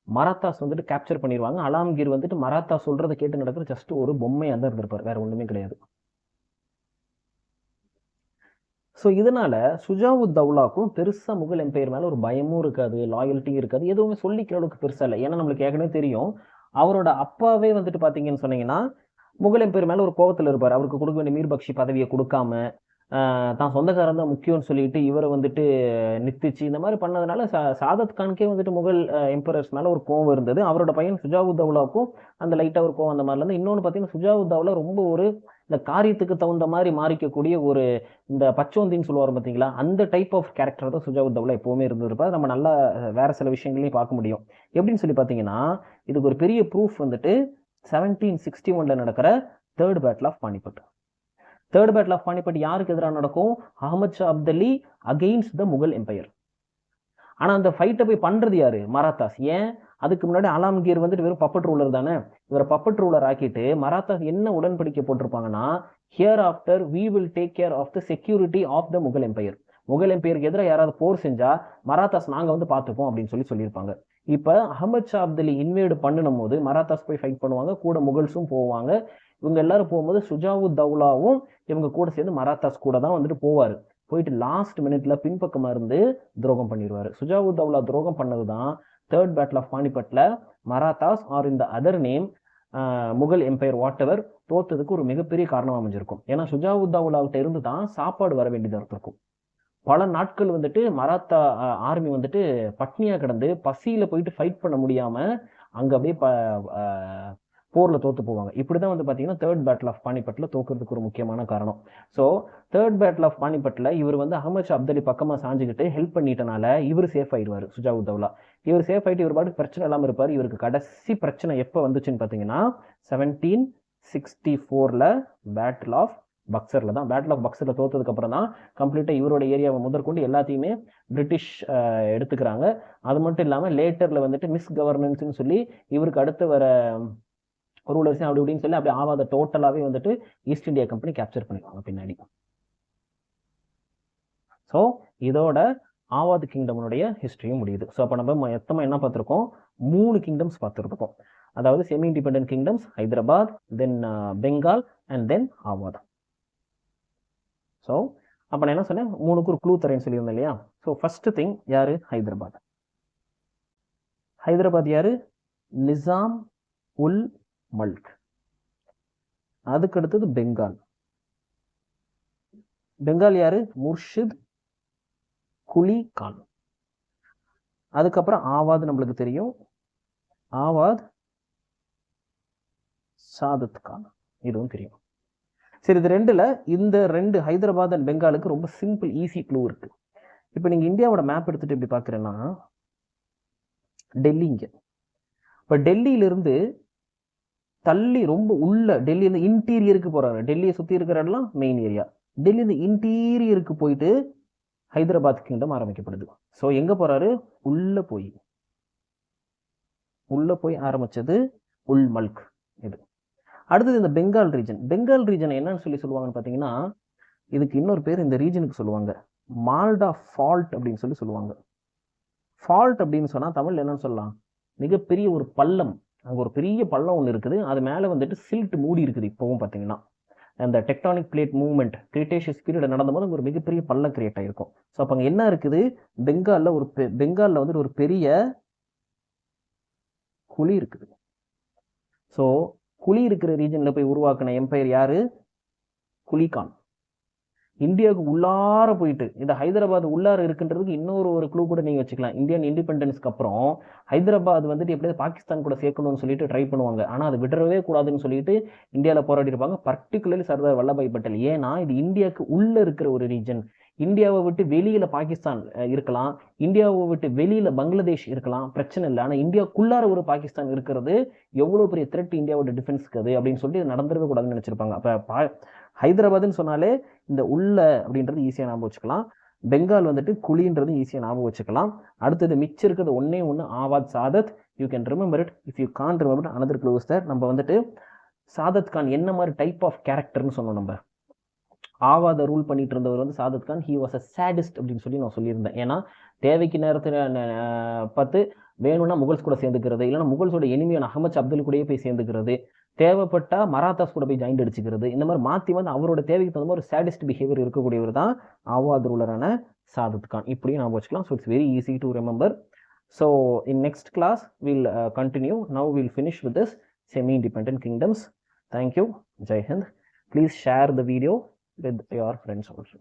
மராத்தாஸ் வந்துட்டு கேப்சர் பண்ணிடுவாங்க. அலாம்கீர் வந்துட்டு மராத்தா சொல்றதை கேட்டு நடக்கிற ஜஸ்ட் ஒரு பொம்மையாக தான் இருந்திருப்பார், வேற ஒன்றுமே கிடையாது. ஸோ இதனால சுஜாவுத் தௌலாக்கும் பெருசாக முகல் எம்பையர் மேலே ஒரு பயமும் இருக்காது, லாயல்ட்டியும் இருக்காது, எதுவுமே சொல்லிக்கிற அளவுக்கு பெருசாக இல்லை. ஏன்னா நம்மளுக்கு ஏற்கனவே தெரியும், அவரோட அப்பாவே வந்துட்டு பார்த்தீங்கன்னு சொன்னீங்கன்னா முகல் எம்பையர் மேலே ஒரு கோவத்தில் இருப்பார். அவருக்கு கொடுக்க வேண்டிய மீர்பக்ஷி பதவியை கொடுக்காம தான் சொந்தக்காரன் தான் முக்கியம்னு சொல்லிட்டு இவரை வந்துட்டு நித்திச்சு இந்த மாதிரி பண்ணதுனால சாதத் கான்கே வந்துட்டு முகல் எம்பரர்ஸ் மேலே ஒரு கோவம் இருந்தது. அவரோட பையன் சுஜாவுத் தௌலாவுக்கும் அந்த லைட்டாக ஒரு கோவம் அந்த மாதிரில இருந்து. இன்னொன்று பார்த்தீங்கன்னா சுஜாவுத் தௌலா ரொம்ப ஒரு இந்த காரியத்துக்கு தகுந்த மாதிரி மாறிக்கக்கூடிய ஒரு இந்த பச்சோந்தின்னு சொல்லுவார் பார்த்தீங்களா, அந்த டைப் ஆஃப் கேரக்டர் தான் சுஜாவுத் தௌலா எப்போவுமே இருந்திருப்பார். நம்ம நல்லா வேற சில விஷயங்களையும் பார்க்க முடியும். எப்படின்னு சொல்லி பார்த்தீங்கன்னா இதுக்கு ஒரு பெரிய ப்ரூஃப் வந்துட்டு 1761 நடக்கிற third battle of Panipat. Third battle of Panipat யாருக்கு எதிராக நடக்கும்? Ahmad Shah Abdali against the Mughal empire. ஆனால் அந்த ஃபைட்டை போய் பண்ணுறது யாரு? மராத்தாஸ். ஏன்? அதுக்கு முன்னாடி அலாம்கீர் வந்துட்டு வெறும் பப்பட் ரூலர் தானே, இவரை பப்பட் ரூலர் ஆக்கிட்டு மராத்தாஸ் என்ன உடன்படிக்கை போட்டிருப்பாங்கன்னா, here after we will take care of the security of the Mughal empire. Mughal எம்பையருக்கு எதிராக யாராவது போர் செஞ்சா மராத்தாஸ் நாங்கள் வந்து பார்த்துப்போம் அப்படின்னு சொல்லியிருப்பாங்க. இப்போ அகமது ஷா அப்தலி இன்வேடு பண்ணும் போது மராத்தாஸ் போய் ஃபைட் பண்ணுவாங்க, கூட முகல்ஸும் போவாங்க. இவங்க எல்லாரும் போகும்போது சுஜாவுத் தௌலாவும் இவங்க கூட சேர்ந்து மராத்தாஸ் கூட தான் வந்துட்டு போவார். போயிட்டு லாஸ்ட் மினிட்ல பின்பக்கமாக இருந்து துரோகம் பண்ணிடுவார். சுஜாவுத் தௌலா துரோகம் பண்ணது தான் தேர்ட் பேட்டில் ஆஃப் பானிபட்ல மராத்தாஸ் ஆர் இந்த other name Mughal empire whatever தோத்ததுக்கு ஒரு மிகப்பெரிய காரணமாக அமைஞ்சிருக்கும். ஏன்னா சுஜாவுத் தௌலாவிட்ட இருந்து தான் சாப்பாடு வர வேண்டியதாக இருந்திருக்கும். பல நாட்கள் வந்துட்டு மராத்தா ஆர்மி வந்துட்டு பட்னியாக கிடந்து பசியில் போயிட்டு ஃபைட் பண்ண முடியாமல் அங்கே அப்படியே போரில் தோற்று போவாங்க. இப்படி தான் வந்து பார்த்தீங்கன்னா தேர்ட் பேட்டில் ஆஃப் பானிபட்டில் தோக்குறதுக்கு ஒரு முக்கியமான காரணம். ஸோ தேர்ட் பேட்டில் ஆஃப் பானிபட்டில் இவர் வந்து அகமது ஷா அப்தலி பக்கமாக சாஞ்சிக்கிட்டு ஹெல்ப் பண்ணிட்டனால இவர் சேஃப் ஆயிடுவார். சுஜாவுத் தௌலா இவர் சேஃப் ஆகிட்டு இவர் பாட்டுக்கு பிரச்சனை இல்லாமல் இருப்பார். இவருக்கு கடைசி பிரச்சனை எப்போ வந்துச்சுன்னு பார்த்தீங்கன்னா 1764 பேட்டில் ஆஃப் பக்சரில் தான். பேட்டில் ஆஃப் பக்சரில் தோற்றதுக்கு அப்புறம் தான் கம்ப்ளீட்டாக இவரோட ஏரியாவை முதற்கொண்டு எல்லாத்தையுமே பிரிட்டிஷ் எடுத்துக்கிறாங்க. அது மட்டும் இல்லாமல் லேட்டரில் வந்துட்டு மிஸ் கவர்னன்ஸ்னு சொல்லி இவருக்கு அடுத்து வர ரூலர்ஸ் அப்படி இப்படின்னு சொல்லி அப்படி ஆவாத டோட்டலாகவே வந்துட்டு ஈஸ்ட் இந்தியா கம்பெனி கேப்சர் பண்ணிடுவாங்க பின்னாடி. ஸோ இதோட ஆவாத் கிங்டமுடைய ஹிஸ்ட்ரியும் முடியுது. ஸோ அப்போ நம்ம மொத்தமாக என்ன பார்த்துருக்கோம்? 3 கிங்டம்ஸ் பார்த்துருக்கோம். அதாவது semi independent kingdoms, Hyderabad, then Bengal and then Awad. So அப்போ நான் என்ன சொன்னேன், 3க்கு ஒரு க்ளூ தரேன்னு சொல்லியிருந்தேன் இல்லையா? ஸோ ஃபர்ஸ்ட் திங் யாரு? ஹைதராபாத். ஹைதராபாத் யாரு? நிசாம் உல் மல்க். அதுக்கு அடுத்தது பெங்கால். பெங்கால் யாரு? முர்ஷித் குலி கான். அதுக்கப்புறம் ஆவாத் நம்மளுக்கு தெரியும், ஆவாத் சாதத் கான், இதுவும் தெரியும். சரி, இது ரெண்டுல இந்த ரெண்டு ஹைதராபாத் அண்ட் பெங்காலுக்கு ரொம்ப சிம்பிள் ஈஸி க்ளூ இருக்கு. இப்போ நீங்க இந்தியாவோட மேப் எடுத்துட்டு எப்படி பாக்குறேன்னா, டெல்லி இங்க. இப்போ டெல்லியிலிருந்து தள்ளி ரொம்ப உள்ள டெல்லியில இன்டீரியருக்கு போறாரு. டெல்லியை சுத்தி இருக்கிற இடம் மெயின் ஏரியா. டெல்லியில இன்டீரியருக்கு போயிட்டு ஹைதராபாத் கிங்டம் ஆரம்பிக்கப்படுது. ஸோ எங்க போறாரு? உள்ள போய் ஆரம்பிச்சது உல் மல்க் இது. அடுத்தது இந்த பெங்கால் ரீஜன். பெங்கால் ரீஜன் என்னன்னு சொல்லுவாங்கன்னு பாத்தீங்கன்னா, இதுக்கு இன்னொரு பேர் இந்த ரீஜனுக்கு சொல்லுவாங்க மால்டா ஃபால்ட் அப்படின்னு சொல்லுவாங்க. ஃபால்ட் அப்படின்னு சொன்னா தமிழ்ல என்னன்னு சொல்லலாம்? மிகப்பெரிய ஒரு பள்ளம். அங்கே ஒரு பெரிய பள்ளம் ஒன்று இருக்குது, அது மேலே வந்துட்டு சில்ட் மூடி இருக்குது. இப்போவும் பார்த்தீங்கன்னா அந்த tectonic plate movement Cretaceous period நடந்தபோது அங்கே ஒரு மிகப்பெரிய பள்ளம் கிரியேட் ஆகிருக்கும். ஸோ அப்போ அங்கே என்ன இருக்குது? பெங்காலில் வந்துட்டு ஒரு பெரிய குழி இருக்குது. ஸோ குழி இருக்கிற ரீஜனில் போய் உருவாக்கின எம்பையர் யாரு? குலி கான். இந்தியாவுக்கு உள்ளார போயிட்டு இந்த ஹைதராபாத் உள்ளார இருக்குன்றதுக்கு இன்னொரு ஒரு க்ளூ கூட நீங்க வச்சுக்கலாம். இந்தியன் இண்டிபெண்டன்ஸ்க்கு அப்புறம் ஹைதராபாத் வந்துட்டு எப்படியாவது பாகிஸ்தான் கூட சேர்க்கணும்னு சொல்லிட்டு ட்ரை பண்ணுவாங்க. ஆனால் அது விடவே கூடாதுன்னு சொல்லிட்டு இந்தியாவில் போராடி இருப்பாங்க, பர்டிகுலர்லி சர்தார் வல்லபாய் பட்டேல். ஏன்னா இது இந்தியாவுக்கு உள்ள இருக்கிற ஒரு ரீஜன். இந்தியாவை விட்டு வெளியில பாகிஸ்தான் இருக்கலாம், இந்தியாவை விட்டு வெளியில பங்களாதேஷ் இருக்கலாம், பிரச்சனை இல்லை. ஆனால் இந்தியாவுக்குள்ளார ஒரு பாகிஸ்தான் இருக்கிறது எவ்வளவு பெரிய த்ரெட் இந்தியாவோட டிஃபென்ஸ்க்கு அது அப்படின்னு சொல்லிட்டு நடந்துடவே கூடாதுன்னு நினைச்சிருப்பாங்க. அப்ப ஹைதராபாத்னு சொன்னாலே இந்த உள்ள அப்படின்றது ஈஸியாக ஞாபகம் வச்சுக்கலாம். பெங்கால் வந்துட்டு குழின்றது ஈஸியாக ஞாபகம் வச்சுக்கலாம். அடுத்தது மிச்சம் இருக்கிறது ஒன்னே ஒன்று Awadh Saadat. You can remember it. If you can't remember another clues that. நம்ம வந்துட்டு சாதத் கான் என்ன மாதிரி டைப் ஆஃப் கேரக்டர்னு சொன்னோம். நம்ம ஆவாத ரூல் பண்ணிட்டு இருந்தவர் வந்து Saadat Khan, he was a sadist அப்படின்னு சொல்லி நான் சொல்லியிருந்தேன். ஏன்னா தேவைக்கு நேரத்தில் பார்த்து வேணும்னா முகல்ஸ் கூட சேர்ந்துக்கிறது, இல்லைன்னா முகல்ஸோட எனிமியான அகமது அப்துல் கூடயே போய் சேர்ந்துக்கிறது, தேவைப்பட்டா மராத்தாஸ் கூட போய் ஜாயிண்ட் அடிச்சுக்கிறது. இந்த மாதிரி மாற்றி வந்து அவரோட தேவைக்கு தகுந்த மாதிரி ஒரு சாடிஸ்ட் பிஹேவியர் இருக்கக்கூடியவர் தான் ஆவாத் ரூலரான சாதத் கான். இப்படியும் நான் வச்சுக்கலாம். So it's very easy to remember. So in next class we'll continue. Now we'll finish with this semi-independent kingdoms. Thank you. Jai Hind. Please share the video with your friends also.